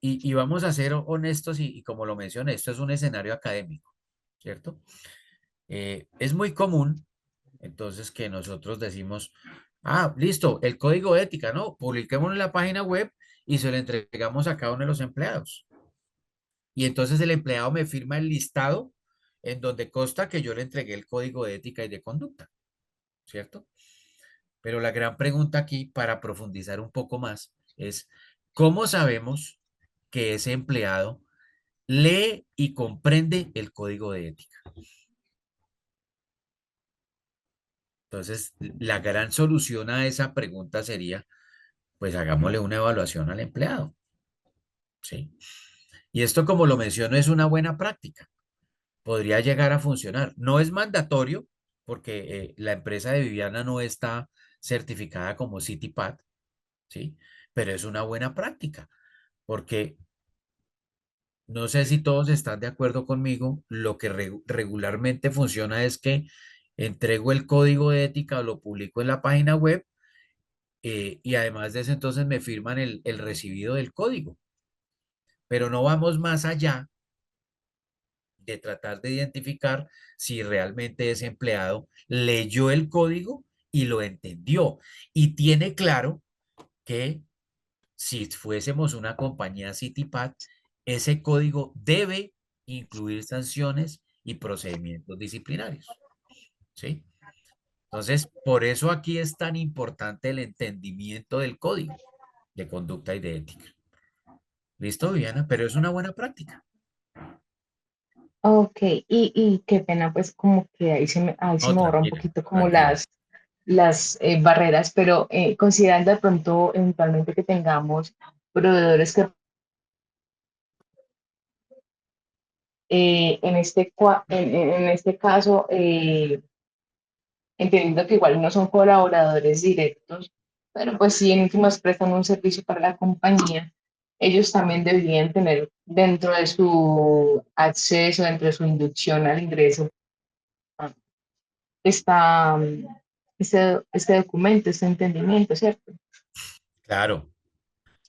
Speaker 1: y vamos a ser honestos y como lo mencioné, esto es un escenario académico, ¿cierto? Es muy común, entonces, que nosotros decimos, ah, listo, el código de ética, ¿no? Publiquémoslo en la página web y se lo entregamos a cada uno de los empleados. Y entonces el empleado me firma el listado en donde consta que yo le entregué el código de ética y de conducta, ¿cierto? Pero la gran pregunta aquí, para profundizar un poco más, es, ¿cómo sabemos que ese empleado lee y comprende el código de ética? Entonces, la gran solución a esa pregunta sería, pues hagámosle una evaluación al empleado, ¿sí? Y esto, como lo menciono, es una buena práctica. Podría llegar a funcionar. No es mandatorio porque la empresa de Viviana no está certificada como CityPat, ¿sí? Pero es una buena práctica porque no sé si todos están de acuerdo conmigo, lo que regularmente funciona es que entrego el código de ética, lo publico en la página web y además de eso entonces me firman el recibido del código, pero no vamos más allá de tratar de identificar si realmente ese empleado leyó el código y lo entendió y tiene claro que si fuésemos una compañía CityPad, ese código debe incluir sanciones y procedimientos disciplinarios, ¿sí? Entonces, por eso aquí es tan importante el entendimiento del código de conducta y de ética. ¿Listo, Viviana? Pero es una buena práctica.
Speaker 2: Ok, y qué pena, pues como que ahí se
Speaker 1: No,
Speaker 2: me borra un
Speaker 1: tranquila,
Speaker 2: poquito como
Speaker 1: tranquila.
Speaker 2: las barreras, pero considerando de pronto eventualmente que tengamos proveedores que en este caso, entendiendo que igual no son colaboradores directos, pero pues sí en últimas prestan un servicio para la compañía, ellos también deberían tener dentro de su acceso, dentro de su inducción al ingreso, esta, este documento, este entendimiento, ¿cierto?
Speaker 1: Claro,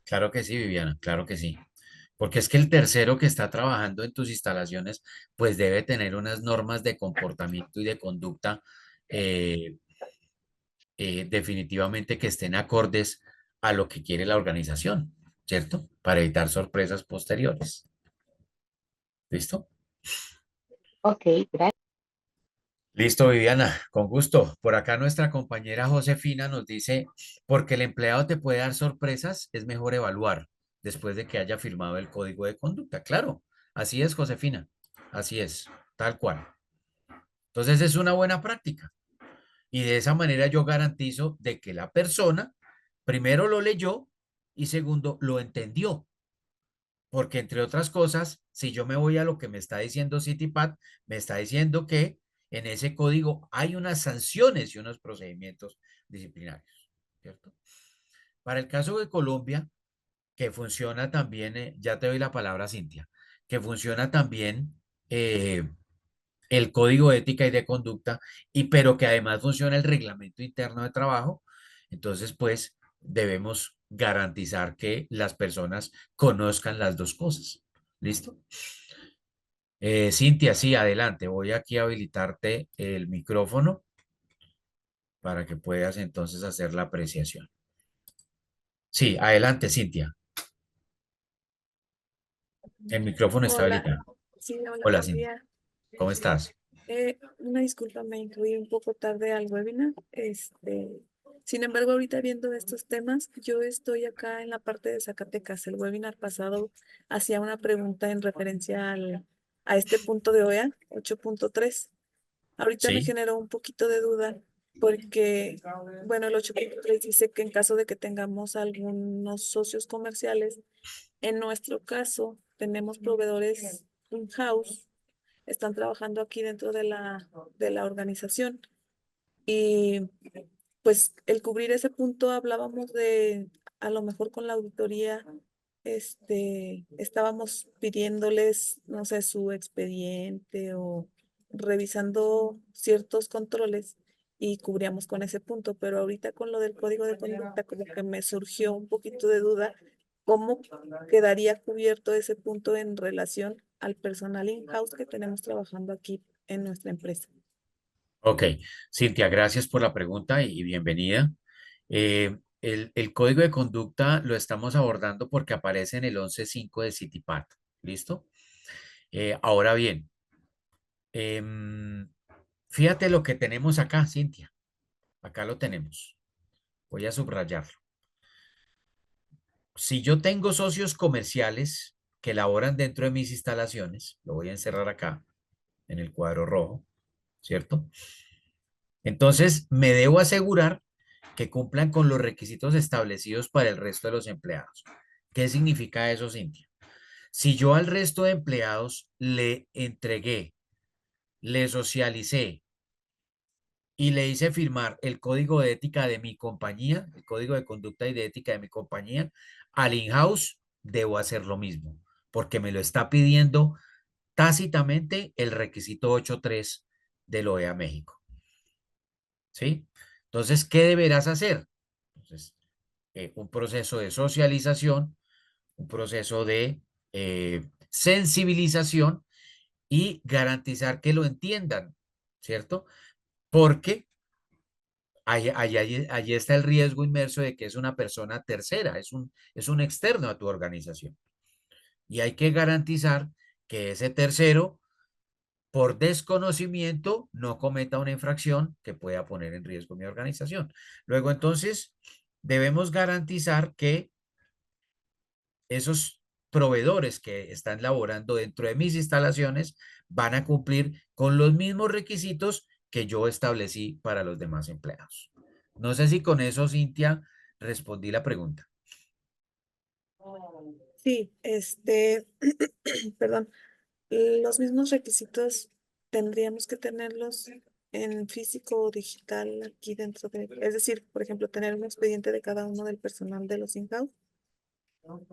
Speaker 1: claro que sí, Viviana, claro que sí. Porque es que el tercero que está trabajando en tus instalaciones, pues debe tener unas normas de comportamiento y de conducta eh, definitivamente que estén acordes a lo que quiere la organización, ¿cierto? Para evitar sorpresas posteriores. ¿Listo?
Speaker 2: Ok, gracias.
Speaker 1: Listo, Viviana, con gusto. Por acá nuestra compañera Josefina nos dice, porque el empleado te puede dar sorpresas, es mejor evaluar después de que haya firmado el código de conducta. Claro, así es, Josefina, así es, tal cual. Entonces es una buena práctica y de esa manera yo garantizo de que la persona primero lo leyó y segundo lo entendió. Porque entre otras cosas, si yo me voy a lo que me está diciendo CityPad, me está diciendo que en ese código hay unas sanciones y unos procedimientos disciplinarios, ¿cierto? Para el caso de Colombia, que funciona también, ya te doy la palabra, Cintia, que funciona también eh, el código de ética y de conducta, y pero que además funciona el reglamento interno de trabajo, entonces pues debemos garantizar que las personas conozcan las dos cosas. ¿Listo? Cintia, sí, adelante. Voy aquí a habilitarte el micrófono para que puedas entonces hacer la apreciación. Sí, adelante, Cintia. El micrófono está
Speaker 3: Hola,
Speaker 1: habilitado.
Speaker 3: sí, hola,
Speaker 1: Hola,
Speaker 3: buen
Speaker 1: Cintia.
Speaker 3: día.
Speaker 1: ¿Cómo estás?
Speaker 3: Una disculpa, me incluí un poco tarde al webinar. Sin embargo, ahorita viendo estos temas, yo estoy acá en la parte de Zacatecas. El webinar pasado hacía una pregunta en referencia a este punto de OEA 8.3. Ahorita me
Speaker 1: Sí.
Speaker 3: generó un poquito de duda porque, bueno, el 8.3 dice que en caso de que tengamos algunos socios comerciales, en nuestro caso tenemos proveedores in-house, están trabajando aquí dentro de la organización. Y pues el cubrir ese punto hablábamos de, a lo mejor con la auditoría, estábamos pidiéndoles, no sé, su expediente o revisando ciertos controles y cubríamos con ese punto, pero ahorita con lo del código de conducta como que me surgió un poquito de duda, ¿cómo quedaría cubierto ese punto en relación al personal in-house que tenemos trabajando aquí en nuestra empresa?
Speaker 1: Ok, Cintia, gracias por la pregunta y bienvenida. El código de conducta lo estamos abordando porque aparece en el 11.5 de CityPad. ¿Listo? Ahora bien, em, fíjate lo que tenemos acá, Cintia. Acá lo tenemos. Voy a subrayarlo. Si yo tengo socios comerciales que laboran dentro de mis instalaciones, lo voy a encerrar acá en el cuadro rojo, ¿cierto? Entonces, me debo asegurar que cumplan con los requisitos establecidos para el resto de los empleados. ¿Qué significa eso, Cintia? Si yo al resto de empleados le entregué, le socialicé y le hice firmar el código de ética de mi compañía, el código de conducta y de ética de mi compañía, al in-house debo hacer lo mismo. porque me lo está pidiendo tácitamente el requisito 8.3 del OEA México. ¿Sí? Entonces, ¿qué deberás hacer? Entonces, un proceso de socialización, un proceso de sensibilización y garantizar que lo entiendan, ¿cierto? Porque allí está el riesgo inmerso de que es una persona tercera, es un externo a tu organización. Y hay que garantizar que ese tercero, por desconocimiento, no cometa una infracción que pueda poner en riesgo mi organización. Luego, entonces, debemos garantizar que esos proveedores que están laborando dentro de mis instalaciones van a cumplir con los mismos requisitos que yo establecí para los demás empleados. No sé si con eso, Cintia, respondí la pregunta.
Speaker 3: Sí, perdón, los mismos requisitos tendríamos que tenerlos en físico o digital aquí dentro de, es decir, por ejemplo, tener un expediente de cada uno del personal de los in-house.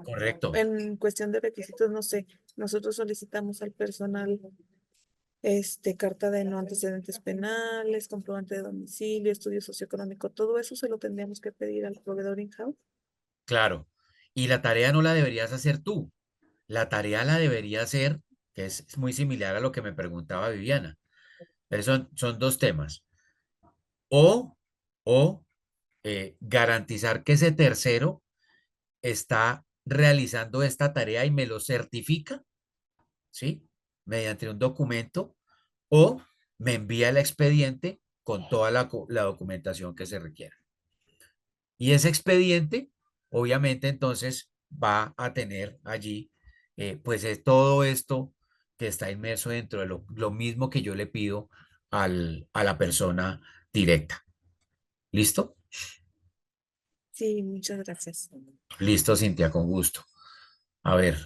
Speaker 1: Correcto.
Speaker 3: En cuestión de requisitos, no sé, nosotros solicitamos al personal carta de no antecedentes penales, comprobante de domicilio, estudio socioeconómico, todo eso se lo tendríamos que pedir al proveedor in-house.
Speaker 1: Claro. Y la tarea no la deberías hacer tú. La tarea la debería hacer, que es muy similar a lo que me preguntaba Viviana. Pero son dos temas. O, o garantizar que ese tercero está realizando esta tarea y me lo certifica, ¿sí? Mediante un documento, o me envía el expediente con toda la documentación que se requiera. Y ese expediente, obviamente, entonces va a tener allí, pues es todo esto que está inmerso dentro de lo mismo que yo le pido a la persona directa. ¿Listo?
Speaker 3: Sí, muchas gracias.
Speaker 1: Listo, Cintia, con gusto. A ver,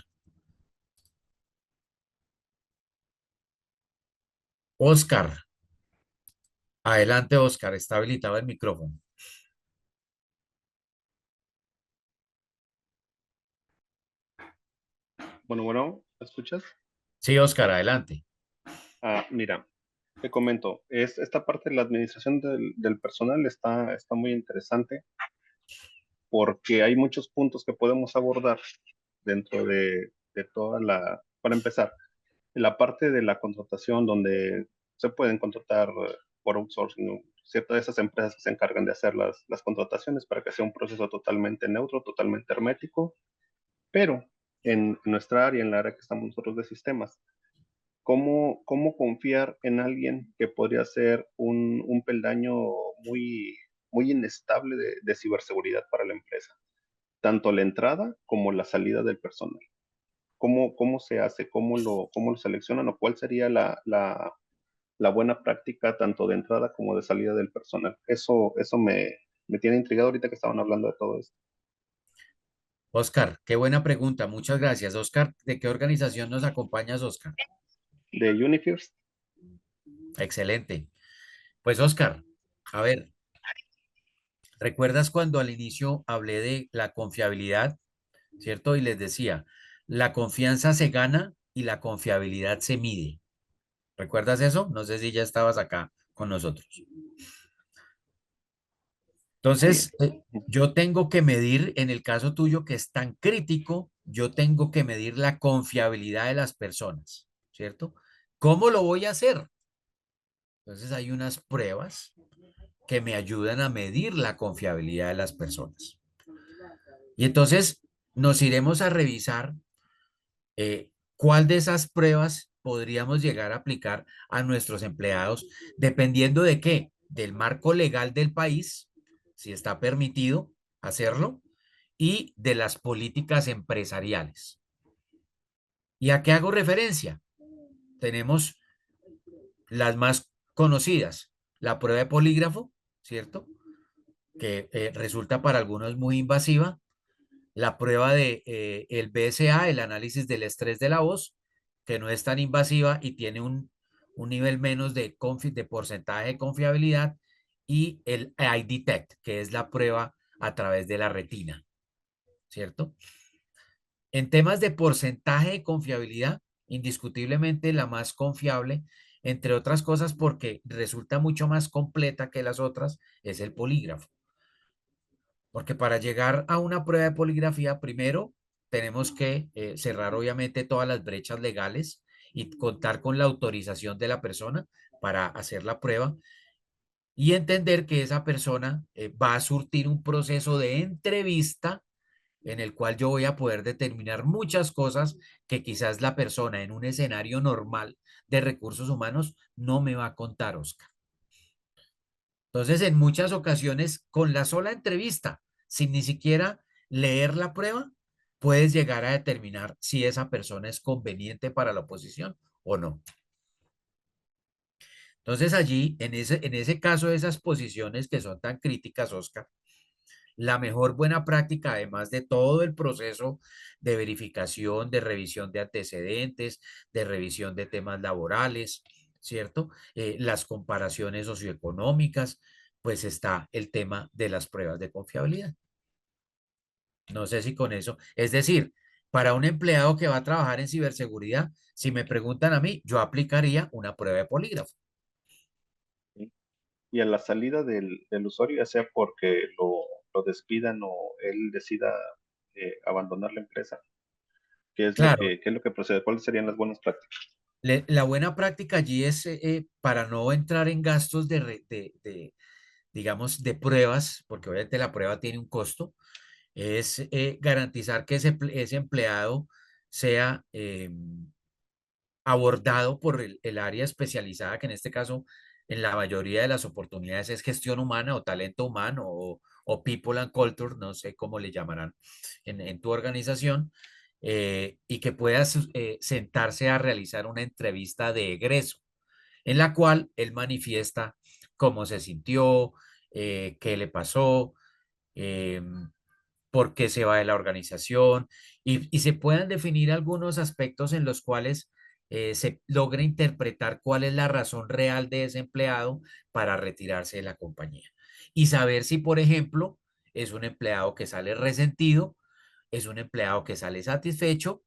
Speaker 1: Oscar. Adelante, Oscar. Está habilitado el micrófono.
Speaker 4: Bueno, ¿me escuchas?
Speaker 1: Sí, Oscar, adelante.
Speaker 4: Mira, te comento, esta parte de la administración del personal está muy interesante porque hay muchos puntos que podemos abordar dentro de toda para empezar, la parte de la contratación donde se pueden contratar por outsourcing, ¿no? Ciertas de esas empresas que se encargan de hacer las contrataciones para que sea un proceso totalmente neutro, totalmente hermético, pero en nuestra área, en la área que estamos nosotros de sistemas, cómo confiar en alguien que podría ser un peldaño muy inestable de ciberseguridad para la empresa, tanto la entrada como la salida del personal. ¿Cómo se hace? ¿Cómo lo seleccionan? ¿O cuál sería la buena práctica tanto de entrada como de salida del personal? Eso me tiene intrigado ahorita que estaban hablando de todo esto.
Speaker 1: Oscar, qué buena pregunta. Muchas gracias. Oscar, ¿de qué organización nos acompañas, Oscar?
Speaker 4: De Unifirst,
Speaker 1: Excelente. Pues, Oscar, a ver, ¿recuerdas cuando al inicio hablé de la confiabilidad, cierto? Y les decía, la confianza se gana y la confiabilidad se mide. ¿Recuerdas eso? No sé si ya estabas acá con nosotros.
Speaker 4: sí.
Speaker 1: Entonces, yo tengo que medir, en el caso tuyo que es tan crítico, yo tengo que medir la confiabilidad de las personas, ¿cierto? ¿Cómo lo voy a hacer? Entonces, hay unas pruebas que me ayudan a medir la confiabilidad de las personas. Y entonces nos iremos a revisar cuál de esas pruebas podríamos llegar a aplicar a nuestros empleados, dependiendo de qué, del marco legal del país, si está permitido hacerlo, y de las políticas empresariales. ¿Y a qué hago referencia? Tenemos las más conocidas, la prueba de polígrafo, ¿cierto? Que resulta para algunos muy invasiva, la prueba de el BSA, el análisis del estrés de la voz, que no es tan invasiva y tiene un nivel menos de porcentaje de confiabilidad, y el eye detect, que es la prueba a través de la retina, ¿cierto? En temas de porcentaje de confiabilidad, indiscutiblemente la más confiable, entre otras cosas porque resulta mucho más completa que las otras, es el polígrafo. Porque para llegar a una prueba de poligrafía, primero tenemos que cerrar obviamente todas las brechas legales y contar con la autorización de la persona para hacer la prueba y entender que esa persona va a surtir un proceso de entrevista en el cual yo voy a poder determinar muchas cosas que quizás la persona en un escenario normal de recursos humanos no me va a contar, Oscar. Entonces, en muchas ocasiones, con la sola entrevista, sin ni siquiera leer la prueba, puedes llegar a determinar si esa persona es conveniente para la oposición o no. Entonces, allí, en ese caso de esas posiciones que son tan críticas, Oscar, la mejor buena práctica, además de todo el proceso de verificación, de revisión de antecedentes, de revisión de temas laborales, ¿cierto? Las comparaciones socioeconómicas, pues está el tema de las pruebas de confiabilidad. No sé si con eso, es decir, para un empleado que va a trabajar en ciberseguridad, si me preguntan a mí, yo aplicaría una prueba de polígrafo.
Speaker 4: ¿Sí? Y a la salida del usuario, ya sea porque lo despidan o él decida abandonar la empresa,
Speaker 1: Claro,
Speaker 4: qué es lo que procede? ¿Cuáles serían las buenas prácticas?
Speaker 1: la buena práctica allí es para no entrar en gastos digamos, de pruebas, porque obviamente la prueba tiene un costo, es garantizar que ese empleado sea abordado por el área especializada, que en este caso, en la mayoría de las oportunidades es gestión humana o talento humano o people and culture, no sé cómo le llamarán en tu organización, y que puedas sentarse a realizar una entrevista de egreso en la cual él manifiesta cómo se sintió, qué le pasó, eh, por qué se va de la organización y se puedan definir algunos aspectos en los cuales se logre interpretar cuál es la razón real de ese empleado para retirarse de la compañía. Y saber si, por ejemplo, es un empleado que sale resentido, es un empleado que sale satisfecho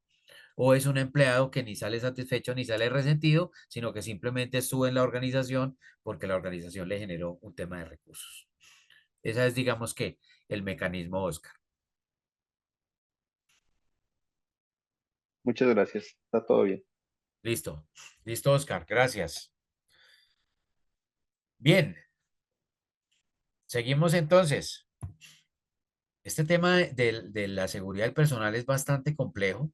Speaker 1: o es un empleado que ni sale satisfecho ni sale resentido, sino que simplemente estuvo en la organización porque la organización le generó un tema de recursos. Esa es, digamos que, el mecanismo, Oscar.
Speaker 4: Muchas gracias. Está todo bien.
Speaker 1: Listo, listo, Oscar, gracias. Bien, seguimos entonces. Este tema de la seguridad del personal es bastante complejo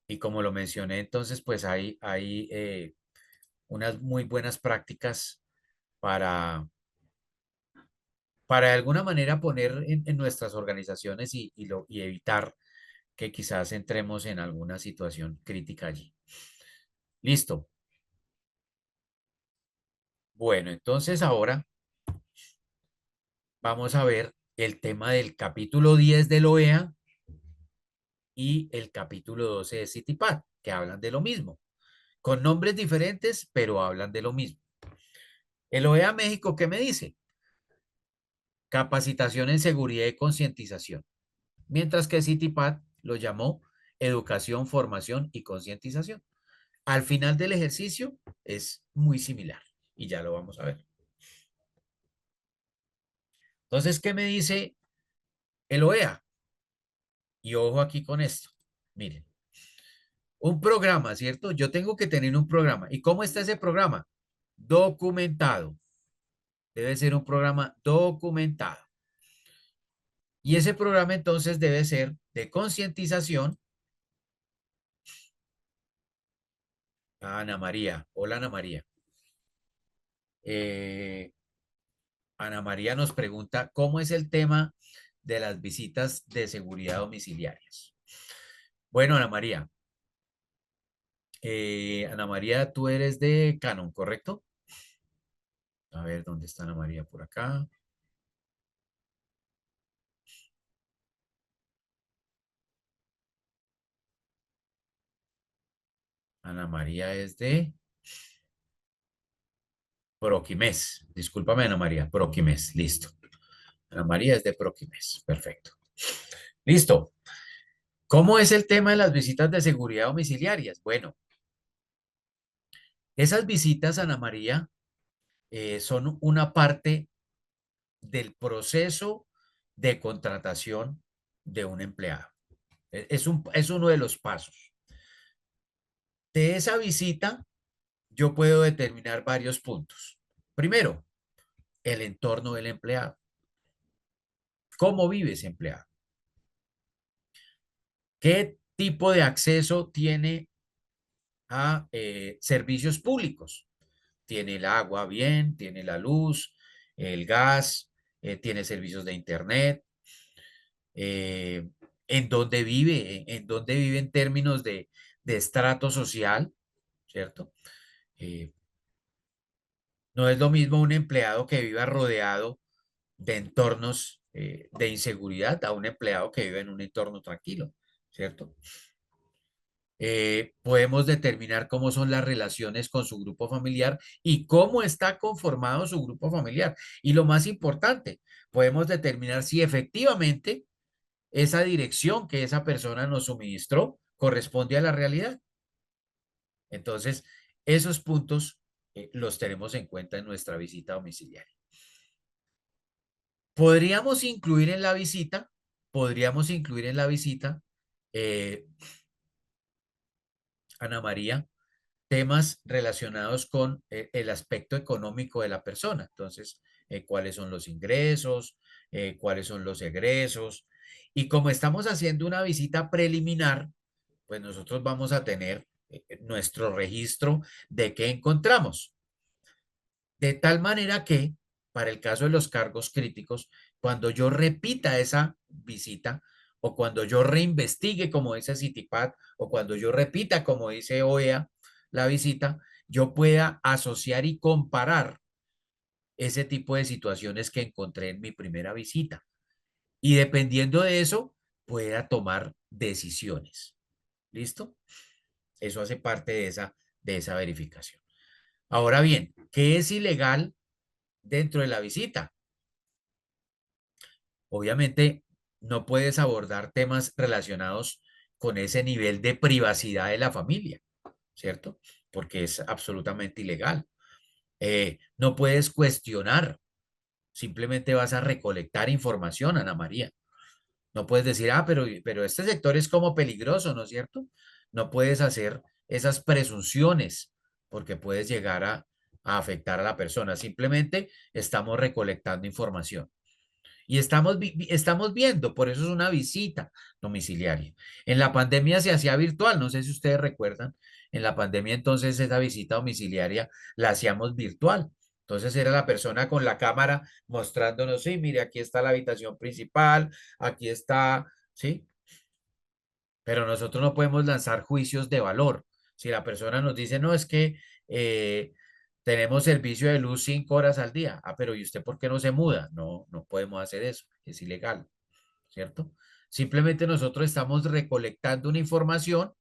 Speaker 1: y como lo mencioné, entonces, pues hay unas muy buenas prácticas para de alguna manera poner en nuestras organizaciones y evitar que quizás entremos en alguna situación crítica allí. Listo. Bueno, entonces ahora vamos a ver el tema del capítulo 10 del OEA y el capítulo 12 de CITIPAD, que hablan de lo mismo, con nombres diferentes, pero hablan de lo mismo. El OEA México, ¿qué me dice? Capacitación en seguridad y concientización, mientras que CITIPAD lo llamó educación, formación y concientización. Al final del ejercicio es muy similar y ya lo vamos a ver. Entonces, ¿qué me dice el OEA? Y ojo aquí con esto. Miren, un programa, ¿cierto? Yo tengo que tener un programa. ¿Y cómo está ese programa? Documentado. Debe ser un programa documentado. Y ese programa entonces debe ser de concientización. Ana María. Hola, Ana María. Eh, Ana María nos pregunta, ¿cómo es el tema de las visitas de seguridad domiciliarias? Bueno, Ana María, tú eres de Canon, ¿correcto? A ver, ¿dónde está Ana María? Por acá. Ana María es de Proquimés. Discúlpame, Ana María, Proquimés, listo. Ana María es de Proquimés, perfecto. Listo. ¿Cómo es el tema de las visitas de seguridad domiciliarias? Bueno, esas visitas, Ana María, son una parte del proceso de contratación de un empleado. Es uno de los pasos. De esa visita, yo puedo determinar varios puntos. Primero, el entorno del empleado. ¿Cómo vive ese empleado? ¿Qué tipo de acceso tiene a servicios públicos? ¿Tiene el agua bien? ¿Tiene la luz? ¿El gas? ¿Tiene servicios de internet? eh, ¿En dónde vive? ¿En dónde vive en términos de estrato social? ¿Cierto? Eh, no es lo mismo un empleado que viva rodeado de entornos de inseguridad a un empleado que vive en un entorno tranquilo, ¿cierto? Podemos determinar cómo son las relaciones con su grupo familiar y cómo está conformado su grupo familiar. Y lo más importante, podemos determinar si efectivamente esa dirección que esa persona nos suministró corresponde a la realidad. Entonces, esos puntos los tenemos en cuenta en nuestra visita domiciliaria. Podríamos incluir en la visita, podríamos incluir en la visita, eh, Ana María, temas relacionados con el aspecto económico de la persona. Entonces, cuáles son los ingresos, cuáles son los egresos. Y como estamos haciendo una visita preliminar, pues nosotros vamos a tener nuestro registro de qué encontramos. De tal manera que, para el caso de los cargos críticos, cuando yo repita esa visita o cuando yo reinvestigue, como dice CITIPAD, o cuando yo repita, como dice OEA, la visita, yo pueda asociar y comparar ese tipo de situaciones que encontré en mi primera visita. Y dependiendo de eso, pueda tomar decisiones. ¿Listo? Eso hace parte de esa verificación. Ahora bien, ¿qué es ilegal dentro de la visita? Obviamente, no puedes abordar temas relacionados con ese nivel de privacidad de la familia, ¿cierto? Porque es absolutamente ilegal. No puedes cuestionar, simplemente vas a recolectar información, Ana María. No puedes decir, pero este sector es como peligroso, ¿no es cierto? No puedes hacer esas presunciones porque puedes llegar a afectar a la persona. Simplemente estamos recolectando información. Y estamos viendo, por eso es una visita domiciliaria. En la pandemia se hacía virtual, no sé si ustedes recuerdan, en la pandemia entonces esa visita domiciliaria la hacíamos virtual. Entonces era la persona con la cámara mostrándonos, sí, mire, aquí está la habitación principal, aquí está, ¿sí? Pero nosotros no podemos lanzar juicios de valor. Si la persona nos dice, no, es que tenemos servicio de luz 5 horas al día. Ah, pero ¿y usted por qué no se muda? No, no podemos hacer eso, es ilegal, ¿cierto? Simplemente nosotros estamos recolectando una información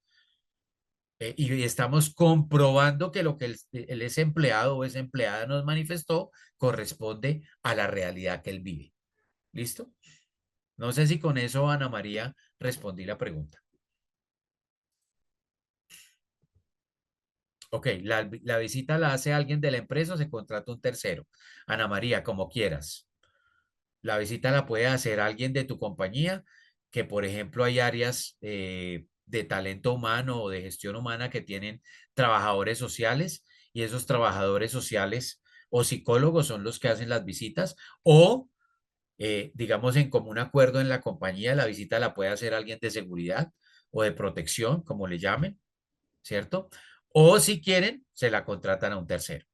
Speaker 1: y estamos comprobando que lo que el ese empleado o esa empleada nos manifestó corresponde a la realidad que él vive. ¿Listo? No sé si con eso, Ana María, respondí la pregunta. Ok, la visita la hace alguien de la empresa o se contrata un tercero. Ana María, como quieras. La visita la puede hacer alguien de tu compañía, que por ejemplo hay áreas de talento humano o de gestión humana que tienen trabajadores sociales y esos trabajadores sociales o psicólogos son los que hacen las visitas o digamos en común acuerdo en la compañía, la visita la puede hacer alguien de seguridad o de protección, como le llamen, ¿cierto? O si quieren, se la contratan a un tercero.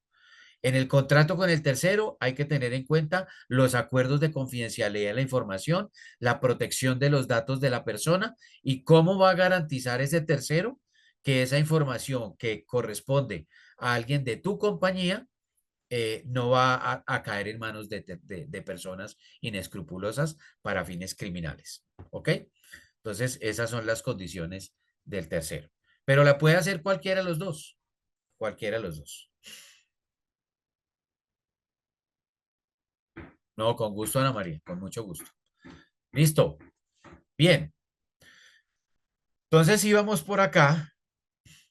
Speaker 1: En el contrato con el tercero hay que tener en cuenta los acuerdos de confidencialidad de la información, la protección de los datos de la persona y cómo va a garantizar ese tercero que esa información que corresponde a alguien de tu compañía no va a caer en manos de personas inescrupulosas para fines criminales. ¿Ok? Entonces, esas son las condiciones del tercero. Pero la puede hacer cualquiera de los dos. Cualquiera de los dos. No, con gusto, Ana María, con mucho gusto. Listo. Bien. Entonces íbamos por acá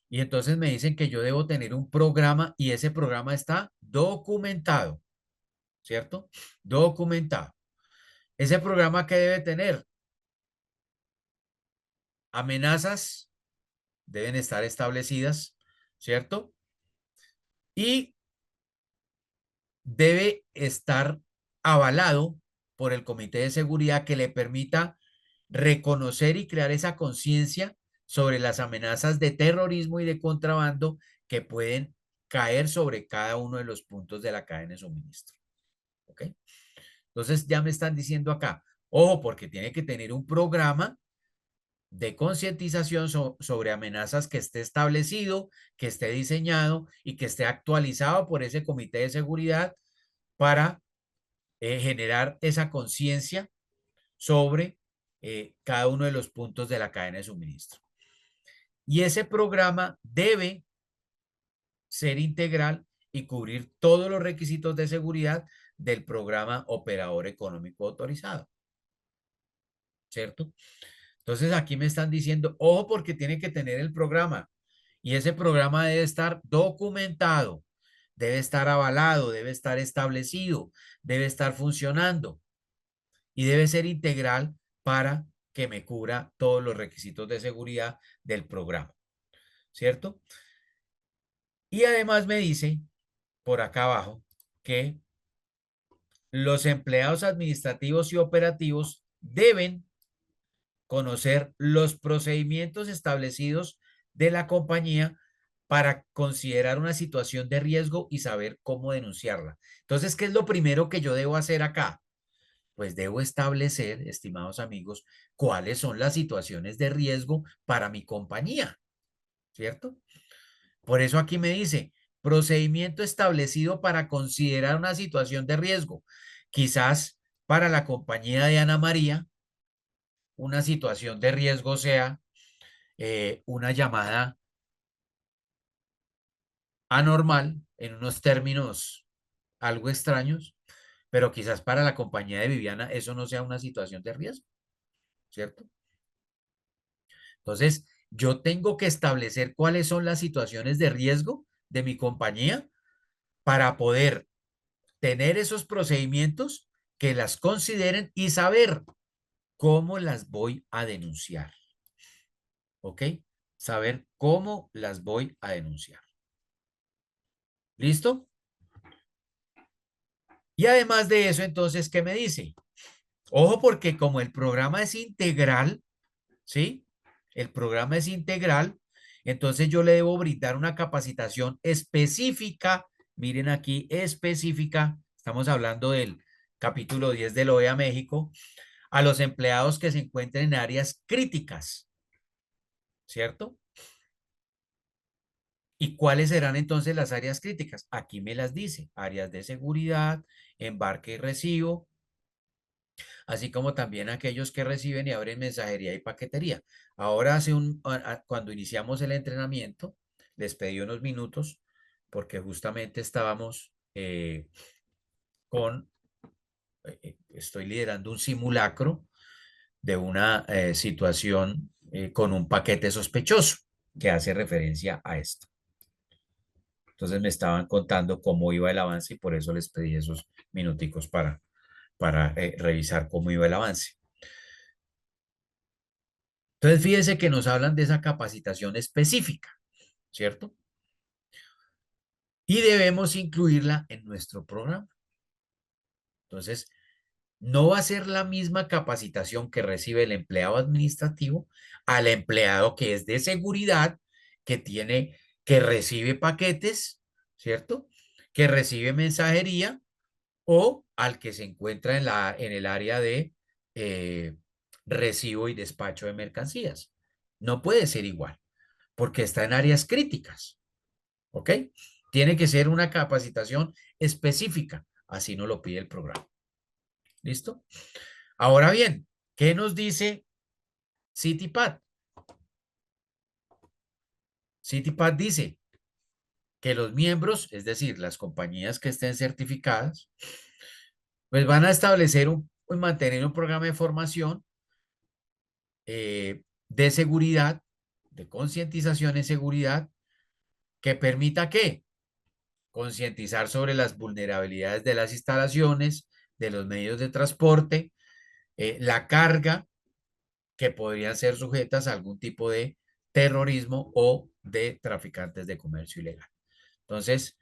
Speaker 1: y entonces me dicen que yo debo tener un programa y ese programa está documentado, ¿cierto? Documentado. Ese programa que debe tener amenazas deben estar establecidas, ¿cierto? Y debe estar avalado por el Comité de Seguridad que le permita reconocer y crear esa conciencia sobre las amenazas de terrorismo y de contrabando que pueden caer sobre cada uno de los puntos de la cadena de suministro. ¿Ok? Entonces ya me están diciendo acá, ojo, porque tiene que tener un programa de concientización sobre amenazas que esté establecido, que esté diseñado y que esté actualizado por ese comité de seguridad para generar esa conciencia sobre cada uno de los puntos de la cadena de suministro. Y ese programa debe ser integral y cubrir todos los requisitos de seguridad del programa operador económico autorizado, ¿cierto? Entonces aquí me están diciendo, ojo porque tiene que tener el programa y ese programa debe estar documentado, debe estar avalado, debe estar establecido, debe estar funcionando y debe ser integral para que me cubra todos los requisitos de seguridad del programa, ¿cierto? Y además me dice por acá abajo que los empleados administrativos y operativos deben conocer los procedimientos establecidos de la compañía para considerar una situación de riesgo y saber cómo denunciarla. Entonces, ¿qué es lo primero que yo debo hacer acá? Pues debo establecer, estimados amigos, cuáles son las situaciones de riesgo para mi compañía, ¿cierto? Por eso aquí me dice, procedimiento establecido para considerar una situación de riesgo. Quizás para la compañía de Ana María, una situación de riesgo sea una llamada anormal en unos términos algo extraños, pero quizás para la compañía de Viviana eso no sea una situación de riesgo, ¿cierto? Entonces, yo tengo que establecer cuáles son las situaciones de riesgo de mi compañía para poder tener esos procedimientos que las consideren y saber cómo las voy a denunciar. ¿Ok? Saber cómo las voy a denunciar. ¿Listo? Y además de eso, entonces, ¿qué me dice? Ojo, porque como el programa es integral, ¿sí? El programa es integral, entonces yo le debo brindar una capacitación específica. Miren aquí, específica. Estamos hablando del capítulo 10 del OEA México, a los empleados que se encuentren en áreas críticas, ¿cierto? ¿Y cuáles serán entonces las áreas críticas? Aquí me las dice, áreas de seguridad, embarque y recibo, así como también aquellos que reciben y abren mensajería y paquetería. Ahora, cuando iniciamos el entrenamiento, les pedí unos minutos porque justamente estábamos estoy liderando un simulacro de una situación con un paquete sospechoso que hace referencia a esto. Entonces me estaban contando cómo iba el avance y por eso les pedí esos minuticos para revisar cómo iba el avance. Entonces fíjense que nos hablan de esa capacitación específica, ¿cierto? Y debemos incluirla en nuestro programa. Entonces, no va a ser la misma capacitación que recibe el empleado administrativo al empleado que es de seguridad, que recibe paquetes, ¿cierto? Que recibe mensajería o al que se encuentra en el área de eh, recibo y despacho de mercancías. No puede ser igual, porque está en áreas críticas, ¿ok? Tiene que ser una capacitación específica, así nos lo pide el programa. ¿Listo? Ahora bien, ¿qué nos dice CityPad? CityPad dice que los miembros, es decir, las compañías que estén certificadas, pues van a establecer mantener un programa de formación de seguridad de concientización en seguridad que permita ¿qué? Concientizar sobre las vulnerabilidades de las instalaciones, de los medios de transporte, la carga que podrían ser sujetas a algún tipo de terrorismo o de traficantes de comercio ilegal. Entonces,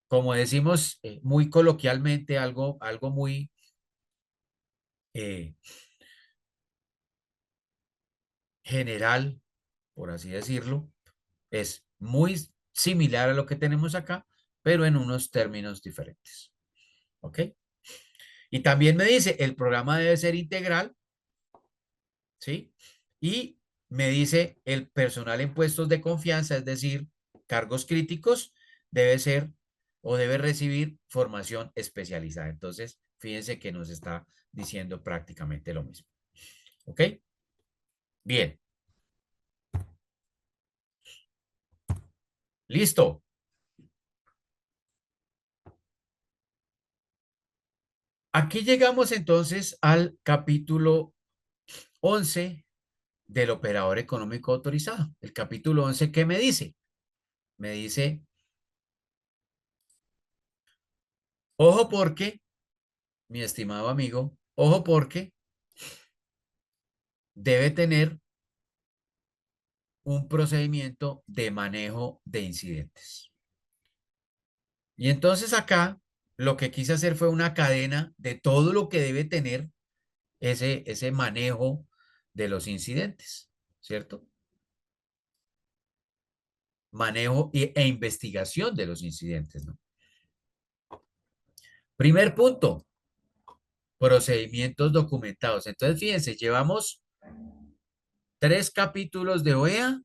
Speaker 1: como decimos muy coloquialmente, algo muy general, por así decirlo, es muy similar a lo que tenemos acá, pero en unos términos diferentes. ¿Ok? Y también me dice, el programa debe ser integral, ¿sí? Y me dice, el personal en puestos de confianza, es decir, cargos críticos, debe ser o debe recibir formación especializada. Entonces, fíjense que nos está diciendo prácticamente lo mismo. ¿Ok? Bien. Listo. Aquí llegamos entonces al capítulo 11 del operador económico autorizado. El capítulo 11, ¿qué me dice? Me dice, ojo porque, mi estimado amigo, ojo porque debe tener un procedimiento de manejo de incidentes. Y entonces acá lo que quise hacer fue una cadena de todo lo que debe tener ese manejo de los incidentes, ¿cierto? Manejo e investigación de los incidentes, ¿no? Primer punto, procedimientos documentados. Entonces, fíjense, llevamos 3 capítulos de OEA,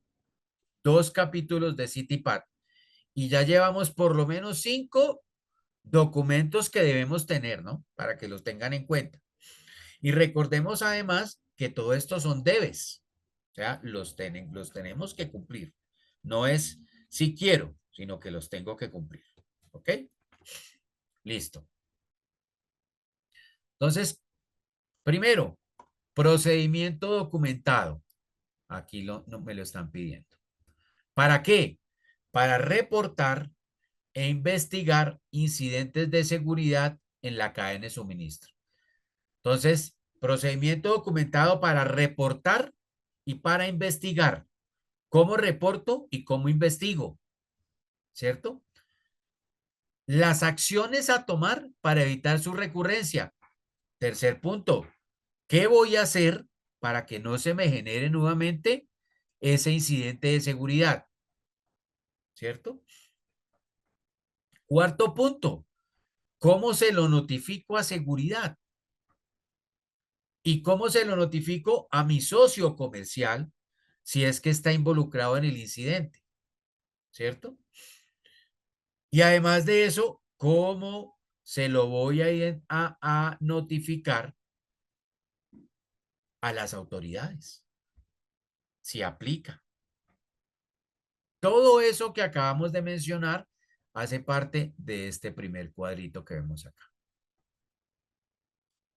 Speaker 1: 2 capítulos de CITIPAT y ya llevamos por lo menos 5 documentos que debemos tener, ¿no? Para que los tengan en cuenta. Y recordemos además que todo esto son debes, o sea, los tenemos que cumplir. No es si quiero, sino que los tengo que cumplir. ¿Ok? Listo. Entonces, primero, procedimiento documentado. Aquí no me lo están pidiendo. ¿Para qué? Para reportar e investigar incidentes de seguridad en la cadena de suministro. Entonces, procedimiento documentado para reportar y para investigar. ¿Cómo reporto y cómo investigo? ¿Cierto? Las acciones a tomar para evitar su recurrencia. Tercer punto, ¿qué voy a hacer para que no se me genere nuevamente ese incidente de seguridad? ¿Cierto? Cuarto punto, ¿cómo se lo notifico a seguridad? ¿Y cómo se lo notifico a mi socio comercial si es que está involucrado en el incidente? ¿Cierto? Y además de eso, ¿cómo se lo voy a notificar a las autoridades? Si aplica. Todo eso que acabamos de mencionar hace parte de este primer cuadrito que vemos acá.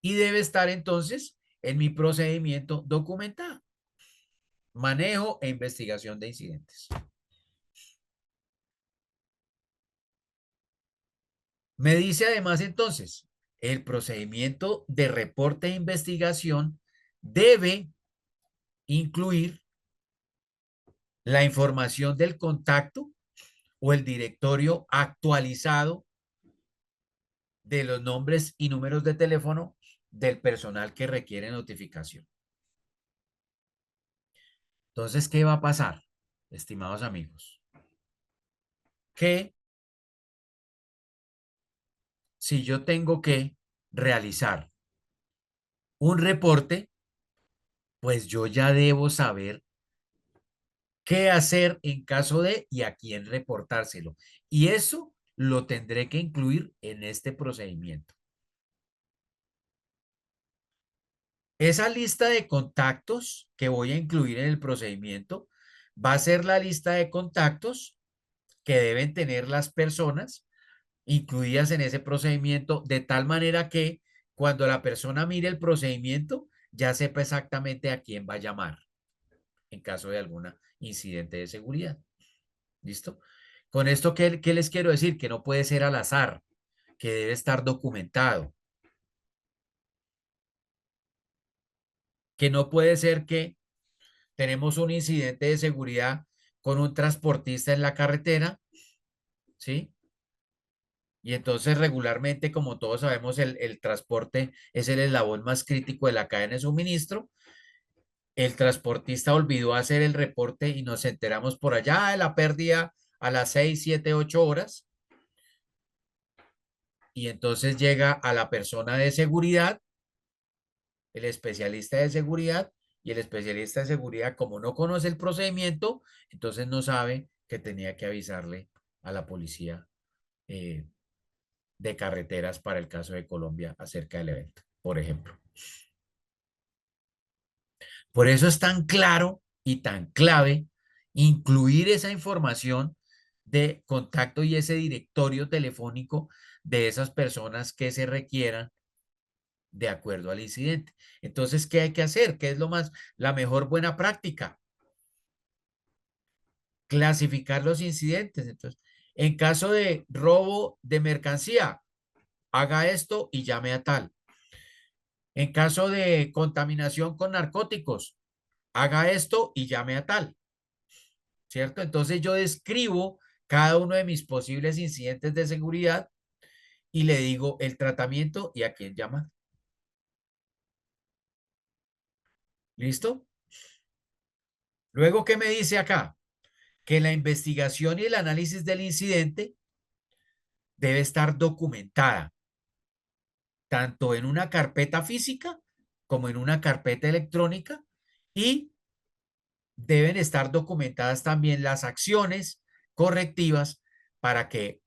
Speaker 1: Y debe estar entonces en mi procedimiento documentado. Manejo e investigación de incidentes. Me dice además entonces, el procedimiento de reporte e investigación debe incluir la información del contacto o el directorio actualizado de los nombres y números de teléfono del personal que requiere notificación. Entonces, ¿qué va a pasar, estimados amigos? Que si yo tengo que realizar un reporte, pues yo ya debo saber qué hacer en caso de y a quién reportárselo. Y eso lo tendré que incluir en este procedimiento. Esa lista de contactos que voy a incluir en el procedimiento va a ser la lista de contactos que deben tener las personas incluidas en ese procedimiento, de tal manera que cuando la persona mire el procedimiento ya sepa exactamente a quién va a llamar. en caso de algún incidente de seguridad. ¿Listo? Con esto, ¿qué les quiero decir? Que no puede ser al azar, que debe estar documentado, que no puede ser que tenemos un incidente de seguridad con un transportista en la carretera, ¿sí? Y entonces regularmente, como todos sabemos, el transporte es el eslabón más crítico de la cadena de suministro. El transportista olvidó hacer el reporte y nos enteramos por allá de la pérdida a las 6, 7, 8 horas. Y entonces llega a la persona de seguridad, el especialista de seguridad, y el especialista de seguridad, como no conoce el procedimiento, entonces no sabe que tenía que avisarle a la policía eh, de carreteras para el caso de Colombia acerca del evento, por ejemplo. Por eso es tan claro y tan clave incluir esa información de contacto y ese directorio telefónico de esas personas que se requieran de acuerdo al incidente. Entonces, ¿qué hay que hacer? ¿Qué es la mejor buena práctica? Clasificar los incidentes. Entonces, en caso de robo de mercancía, haga esto y llame a tal. En caso de contaminación con narcóticos, haga esto y llame a tal. ¿Cierto? Entonces yo describo cada uno de mis posibles incidentes de seguridad y le digo el tratamiento y a quién llamar. ¿Listo? Luego, ¿qué me dice acá? Que la investigación y el análisis del incidente debe estar documentada tanto en una carpeta física como en una carpeta electrónica y deben estar documentadas también las acciones correctivas para que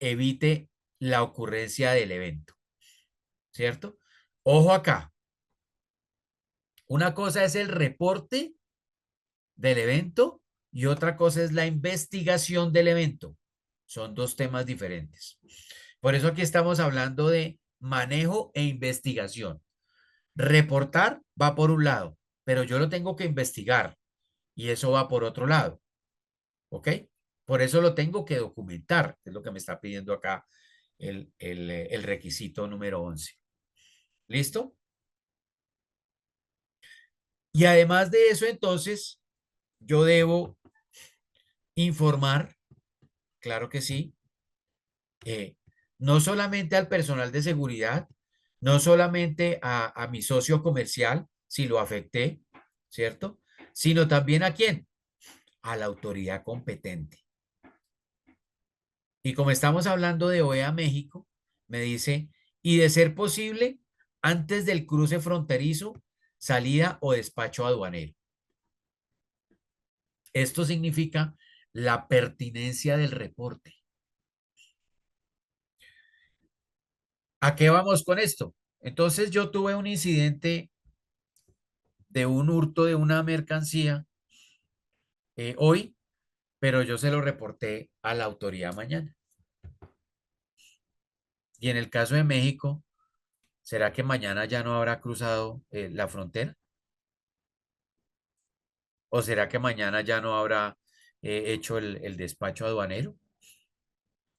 Speaker 1: evite la ocurrencia del evento, ¿cierto? Ojo acá, una cosa es el reporte del evento y otra cosa es la investigación del evento. Son dos temas diferentes. Por eso aquí estamos hablando de manejo e investigación. Reportar va por un lado, pero yo lo tengo que investigar y eso va por otro lado. ¿Ok? Por eso lo tengo que documentar, es lo que me está pidiendo acá el requisito número 11. ¿Listo? Y además de eso, entonces, yo debo informar, claro que sí, no solamente al personal de seguridad, no solamente a mi socio comercial, si lo afecté, ¿cierto? Sino también a quién, a la autoridad competente. Y como estamos hablando de OEA México, me dice, y de ser posible, antes del cruce fronterizo, salida o despacho aduanero. Esto significa la pertinencia del reporte. ¿A qué vamos con esto? Entonces yo tuve un incidente de un hurto de una mercancía hoy, pero yo se lo reporté a la autoridad mañana. Y en el caso de México, ¿será que mañana ya no habrá cruzado la frontera? ¿O será que mañana ya no habrá hecho el despacho aduanero?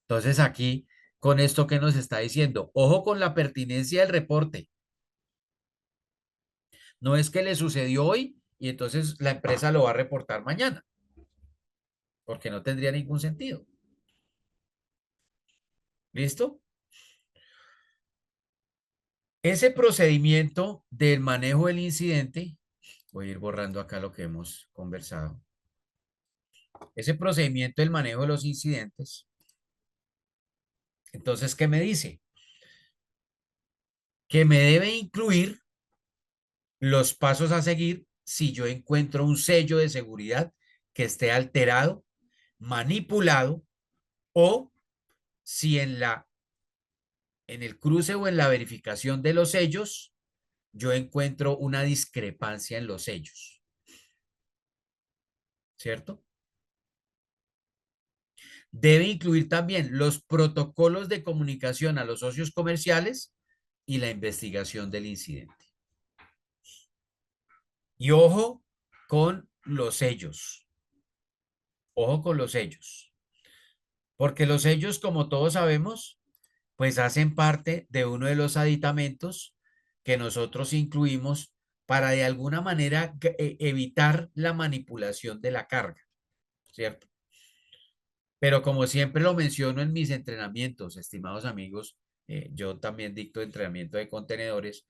Speaker 1: Entonces aquí, con esto que nos está diciendo, ojo con la pertinencia del reporte. No es que le sucedió hoy y entonces la empresa lo va a reportar mañana, porque no tendría ningún sentido. ¿Listo? Ese procedimiento del manejo del incidente, voy a ir borrando acá lo que hemos conversado. Ese procedimiento del manejo de los incidentes, entonces, ¿qué me dice? Que me debe incluir los pasos a seguir si yo encuentro un sello de seguridad que esté alterado, manipulado o si en el cruce o en la verificación de los sellos yo encuentro una discrepancia en los sellos. ¿Cierto? Debe incluir también los protocolos de comunicación a los socios comerciales y la investigación del incidente. Y ojo con los sellos. Ojo con los sellos. Porque los sellos, como todos sabemos, pues hacen parte de uno de los aditamentos que nosotros incluimos para de alguna manera evitar la manipulación de la carga, ¿cierto? Pero como siempre lo menciono en mis entrenamientos, estimados amigos, yo también dicto entrenamiento de contenedores,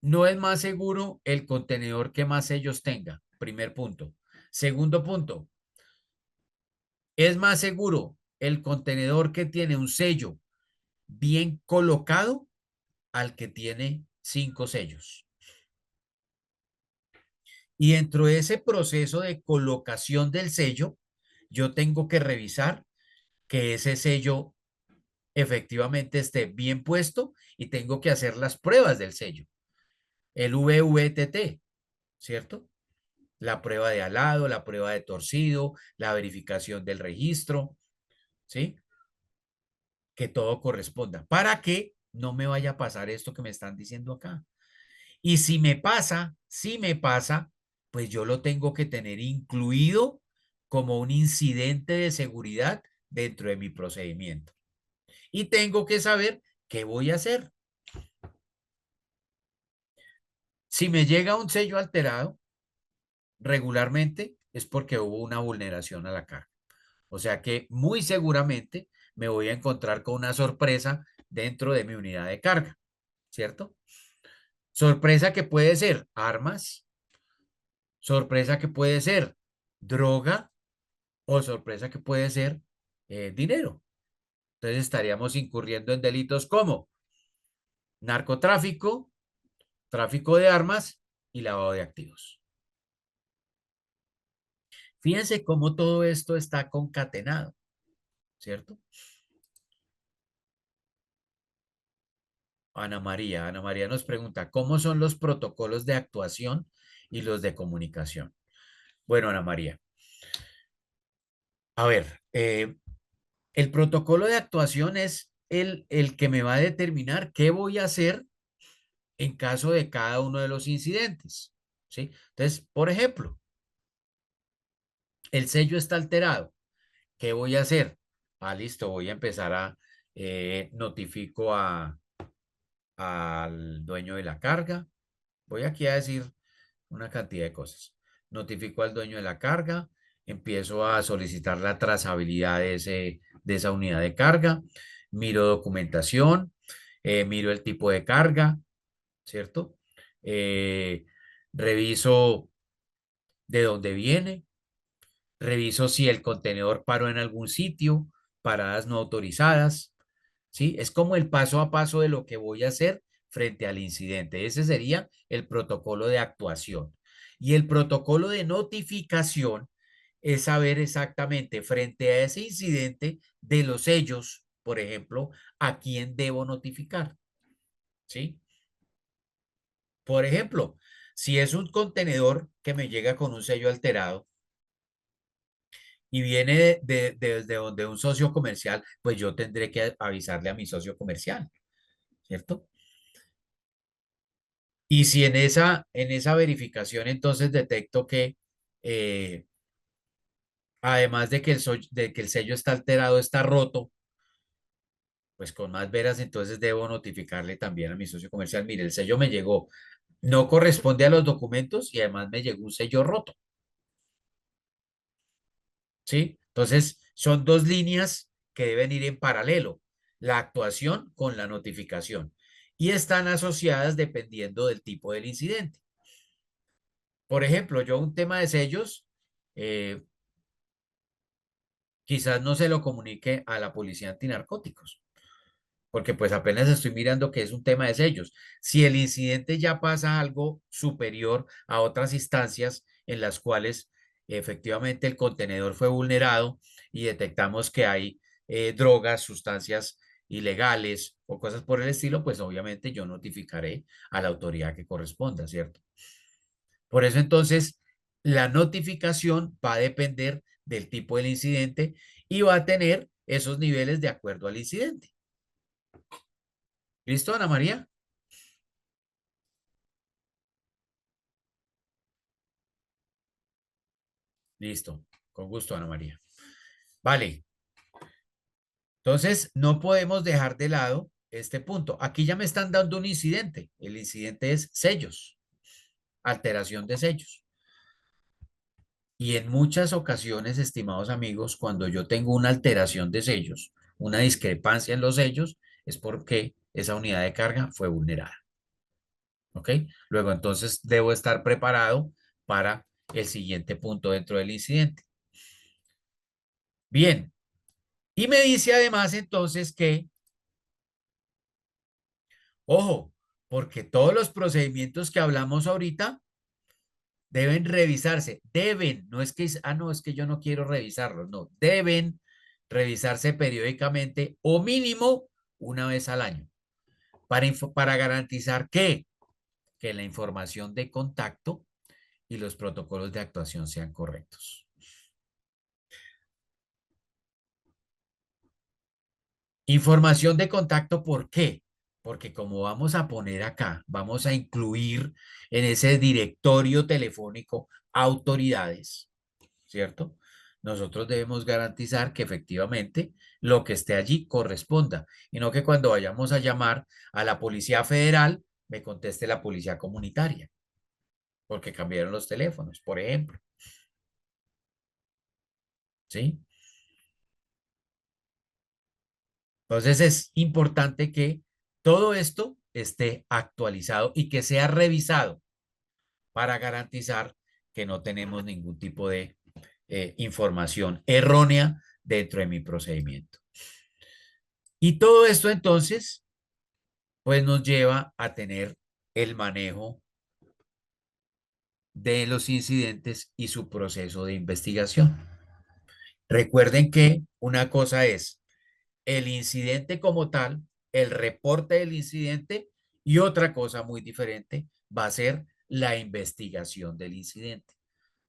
Speaker 1: no es más seguro el contenedor que más sellos tenga, primer punto. Segundo punto, es más seguro el contenedor que tiene un sello bien colocado al que tiene 5 sellos. Y dentro de ese proceso de colocación del sello, yo tengo que revisar que ese sello efectivamente esté bien puesto y tengo que hacer las pruebas del sello. El VVTT, ¿cierto? La prueba de alado, la prueba de torcido, la verificación del registro, ¿sí? Que todo corresponda para que no me vaya a pasar esto que me están diciendo acá. Y si me pasa, pues yo lo tengo que tener incluido como un incidente de seguridad dentro de mi procedimiento. Y tengo que saber qué voy a hacer. Si me llega un sello alterado, regularmente es porque hubo una vulneración a la carga. O sea que muy seguramente me voy a encontrar con una sorpresa dentro de mi unidad de carga, ¿cierto? Sorpresa que puede ser armas, sorpresa que puede ser droga o sorpresa que puede ser dinero. Entonces estaríamos incurriendo en delitos como narcotráfico, tráfico de armas y lavado de activos. Fíjense cómo todo esto está concatenado, ¿cierto? Ana María nos pregunta, ¿cómo son los protocolos de actuación y los de comunicación? Bueno, Ana María, a ver, el protocolo de actuación es el que me va a determinar qué voy a hacer en caso de cada uno de los incidentes, ¿sí? Entonces, por ejemplo, el sello está alterado. ¿Qué voy a hacer? Ah, listo, voy a empezar a notifico al dueño de la carga. Voy aquí a decir una cantidad de cosas. Notifico al dueño de la carga, empiezo a solicitar la trazabilidad de esa unidad de carga, miro documentación, miro el tipo de carga, ¿cierto? Eh, reviso de dónde viene, reviso si el contenedor paró en algún sitio, paradas no autorizadas, ¿sí? Es como el paso a paso de lo que voy a hacer frente al incidente. Ese sería el protocolo de actuación. Y el protocolo de notificación es saber exactamente frente a ese incidente de los sellos, por ejemplo, a quién debo notificar, ¿sí? Por ejemplo, si es un contenedor que me llega con un sello alterado, y viene desde donde un socio comercial, pues yo tendré que avisarle a mi socio comercial, ¿cierto? Y si en esa verificación entonces detecto que eh, además de que, de que el sello está alterado, está roto, pues con más veras entonces debo notificarle también a mi socio comercial, mire, el sello me llegó, no corresponde a los documentos y además me llegó un sello roto, ¿sí? Entonces son dos líneas que deben ir en paralelo, la actuación con la notificación y están asociadas dependiendo del tipo del incidente. Por ejemplo, yo un tema de sellos, eh, quizás no se lo comunique a la policía antinarcóticos, porque pues apenas estoy mirando que es un tema de sellos. Si el incidente ya pasa a algo superior a otras instancias en las cuales efectivamente el contenedor fue vulnerado y detectamos que hay drogas, sustancias ilegales o cosas por el estilo, pues obviamente yo notificaré a la autoridad que corresponda, ¿cierto? Por eso entonces la notificación va a depender del tipo del incidente y va a tener esos niveles de acuerdo al incidente. ¿Listo, Ana María? Listo. Con gusto, Ana María. Vale. Entonces, no podemos dejar de lado este punto. Aquí ya me están dando un incidente. El incidente es sellos, alteración de sellos. Y en muchas ocasiones, estimados amigos, cuando yo tengo una alteración de sellos, una discrepancia en los sellos, es porque esa unidad de carga fue vulnerada. ¿Ok? Luego, entonces, debo estar preparado para el siguiente punto dentro del incidente. Bien. Y me dice además entonces que, ojo, porque todos los procedimientos que hablamos ahorita deben revisarse, deben, no es que, no, es que yo no quiero revisarlos, no, deben revisarse periódicamente o mínimo una vez al año para garantizar que la información de contacto y los protocolos de actuación sean correctos. Información de contacto, ¿por qué? Porque como vamos a poner acá, vamos a incluir en ese directorio telefónico autoridades, ¿cierto? Nosotros debemos garantizar que efectivamente lo que esté allí corresponda y no que cuando vayamos a llamar a la Policía Federal me conteste la Policía Comunitaria, porque cambiaron los teléfonos, por ejemplo, ¿sí? Entonces es importante que todo esto esté actualizado y que sea revisado para garantizar que no tenemos ningún tipo de información errónea dentro de mi procedimiento. Y todo esto entonces, pues nos lleva a tener el manejo de los incidentes y su proceso de investigación. Recuerden que una cosa es el incidente como tal, el reporte del incidente y otra cosa muy diferente va a ser la investigación del incidente,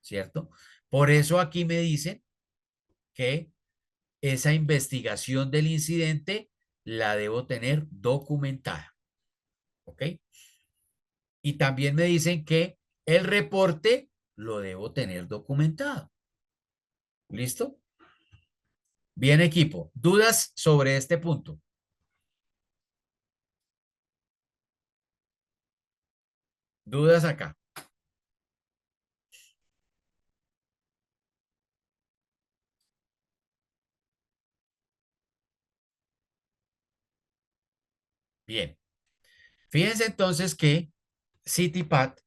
Speaker 1: ¿cierto? Por eso aquí me dicen que esa investigación del incidente la debo tener documentada, ¿ok? Y también me dicen que el reporte lo debo tener documentado. ¿Listo? Bien, equipo. ¿Dudas sobre este punto? ¿Dudas acá? Bien. Fíjense entonces que CityPath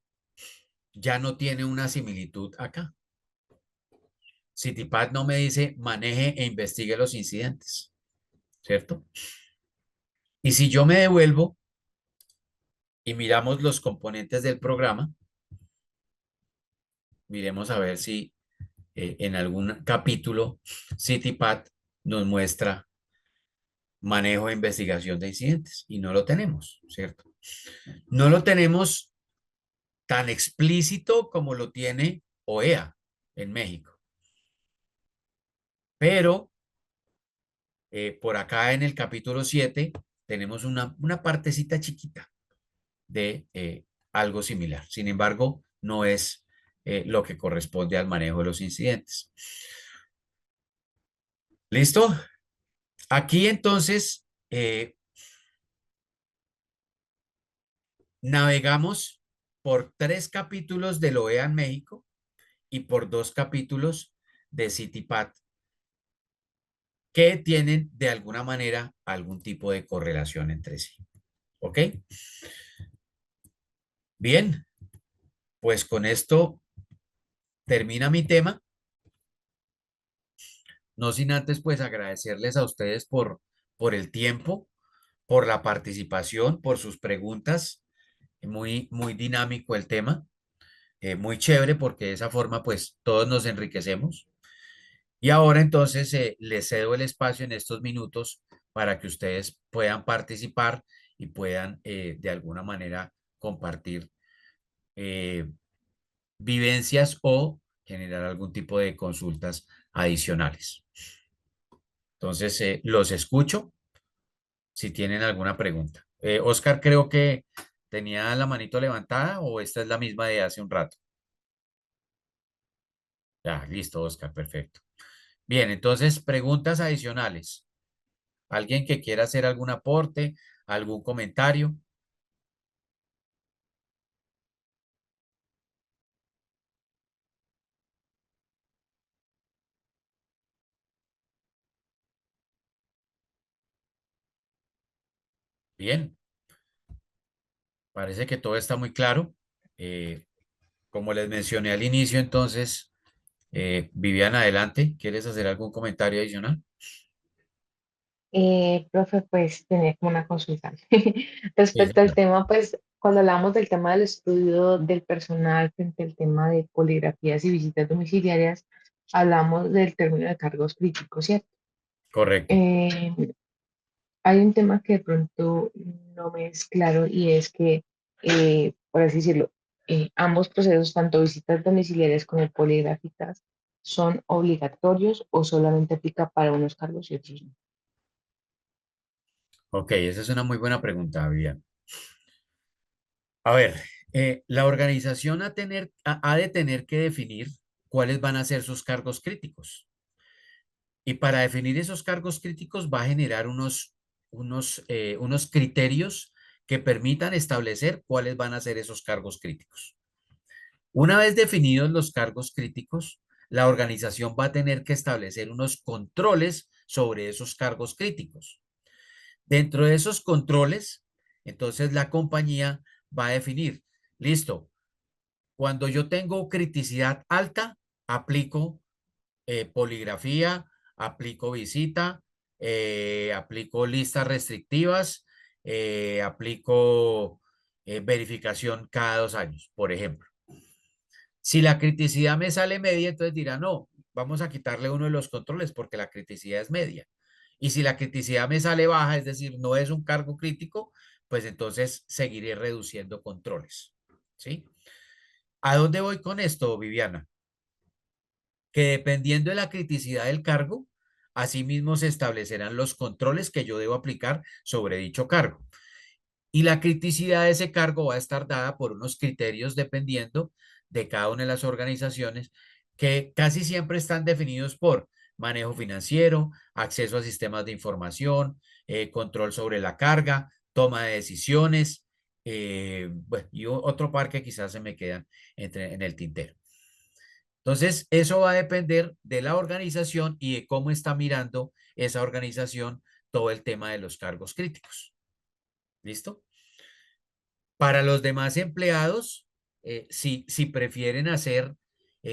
Speaker 1: ya no tiene una similitud acá. CityPath no me dice maneje e investigue los incidentes, ¿cierto? Y si yo me devuelvo y miramos los componentes del programa, miremos a ver si en algún capítulo CityPath nos muestra manejo e investigación de incidentes y no lo tenemos, ¿cierto? No lo tenemos tan explícito como lo tiene OEA en México, pero por acá en el capítulo 7 tenemos una partecita chiquita de algo similar. Sin embargo, no es lo que corresponde al manejo de los incidentes. ¿Listo? Aquí entonces navegamos por 3 capítulos de OEA en México y por 2 capítulos de CityPath que tienen de alguna manera algún tipo de correlación entre sí. ¿Ok? Bien, pues con esto termina mi tema. No sin antes pues agradecerles a ustedes por el tiempo, por la participación, por sus preguntas. Muy, muy dinámico el tema. Muy chévere porque de esa forma pues todos nos enriquecemos. Y ahora entonces les cedo el espacio en estos minutos para que ustedes puedan participar y puedan de alguna manera compartir eh, vivencias o generar algún tipo de consultas adicionales. Entonces, los escucho si tienen alguna pregunta. Oscar, creo que tenía la manito levantada o esta es la misma de hace un rato. Ya, listo, Oscar, perfecto. Bien, entonces, preguntas adicionales. ¿Alguien que quiera hacer algún aporte, algún comentario? Bien, parece que todo está muy claro. Eh, Como les mencioné al inicio, entonces, Viviana, adelante. ¿Quieres hacer algún comentario adicional?
Speaker 2: Profe, pues tenía como una consulta.
Speaker 1: Sí,
Speaker 2: Respecto al
Speaker 1: señor.
Speaker 2: tema, pues cuando hablamos del tema del estudio del personal frente al tema de poligrafías y visitas domiciliarias, hablamos del término de cargos críticos, ¿cierto?
Speaker 1: Correcto.
Speaker 2: Eh, Hay un tema que de pronto no me es claro y es que, por así decirlo, ambos procesos, tanto visitas domiciliarias como poligráficas, ¿son obligatorios o solamente aplica para unos cargos y otros no?
Speaker 1: Ok, esa es una muy buena pregunta, Viviana. A ver, la organización ha de tener que definir cuáles van a ser sus cargos críticos. Y para definir esos cargos críticos va a generar unos criterios que permitan establecer cuáles van a ser esos cargos críticos. Una vez definidos los cargos críticos, la organización va a tener que establecer unos controles sobre esos cargos críticos. Dentro de esos controles, entonces la compañía va a definir, listo, cuando yo tengo criticidad alta, aplico poligrafía, aplico visita, aplico listas restrictivas, aplico verificación cada 2 años, por ejemplo. Si la criticidad me sale media, entonces dirá, no, vamos a quitarle uno de los controles porque la criticidad es media. Y si la criticidad me sale baja, es decir, no es un cargo crítico, pues entonces seguiré reduciendo controles. ¿Sí? ¿A dónde voy con esto, Viviana? Que dependiendo de la criticidad del cargo, asimismo se establecerán los controles que yo debo aplicar sobre dicho cargo. Y la criticidad de ese cargo va a estar dada por unos criterios dependiendo de cada una de las organizaciones que casi siempre están definidos por manejo financiero, acceso a sistemas de información, control sobre la carga, toma de decisiones, bueno, y otro par que quizás se me quedan en el tintero. Entonces, eso va a depender de la organización y de cómo está mirando esa organización todo el tema de los cargos críticos. ¿Listo? Para los demás empleados, si prefieren hacer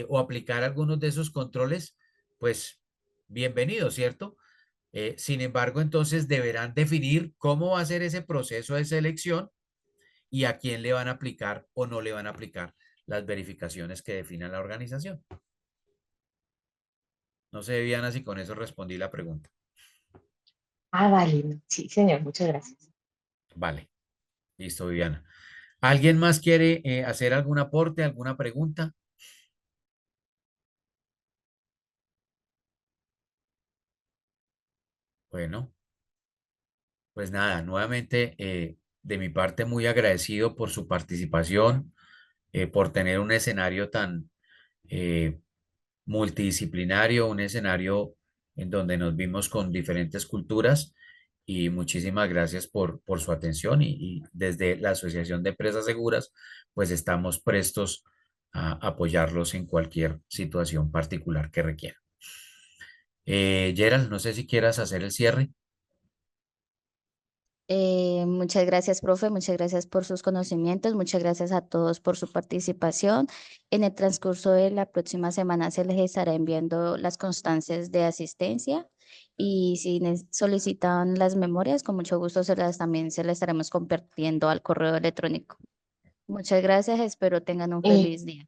Speaker 1: o aplicar algunos de esos controles, pues bienvenido, ¿cierto? Sin embargo, entonces deberán definir cómo va a ser ese proceso de selección y a quién le van a aplicar o no le van a aplicar las verificaciones que defina la organización. No sé, Diana, si con eso respondí la pregunta.
Speaker 2: Ah, vale, no. Sí, señor, muchas gracias.
Speaker 1: Vale, listo, Viviana. ¿Alguien más quiere hacer algún aporte, alguna pregunta? Bueno, pues nada, nuevamente de mi parte muy agradecido por su participación, por tener un escenario tan eh, multidisciplinario, un escenario en donde nos vimos con diferentes culturas y muchísimas gracias por su atención y desde la Asociación de Empresas Seguras, pues estamos prestos a apoyarlos en cualquier situación particular que requiera. Gerald, no sé si quieras hacer el cierre.
Speaker 5: Muchas gracias, profe. Muchas gracias por sus conocimientos. Muchas gracias a todos por su participación. En el transcurso de la próxima semana se les estará enviando las constancias de asistencia y si solicitan las memorias, con mucho gusto también se las estaremos compartiendo al correo electrónico. Muchas gracias. Espero tengan un
Speaker 2: Eh,
Speaker 5: feliz día.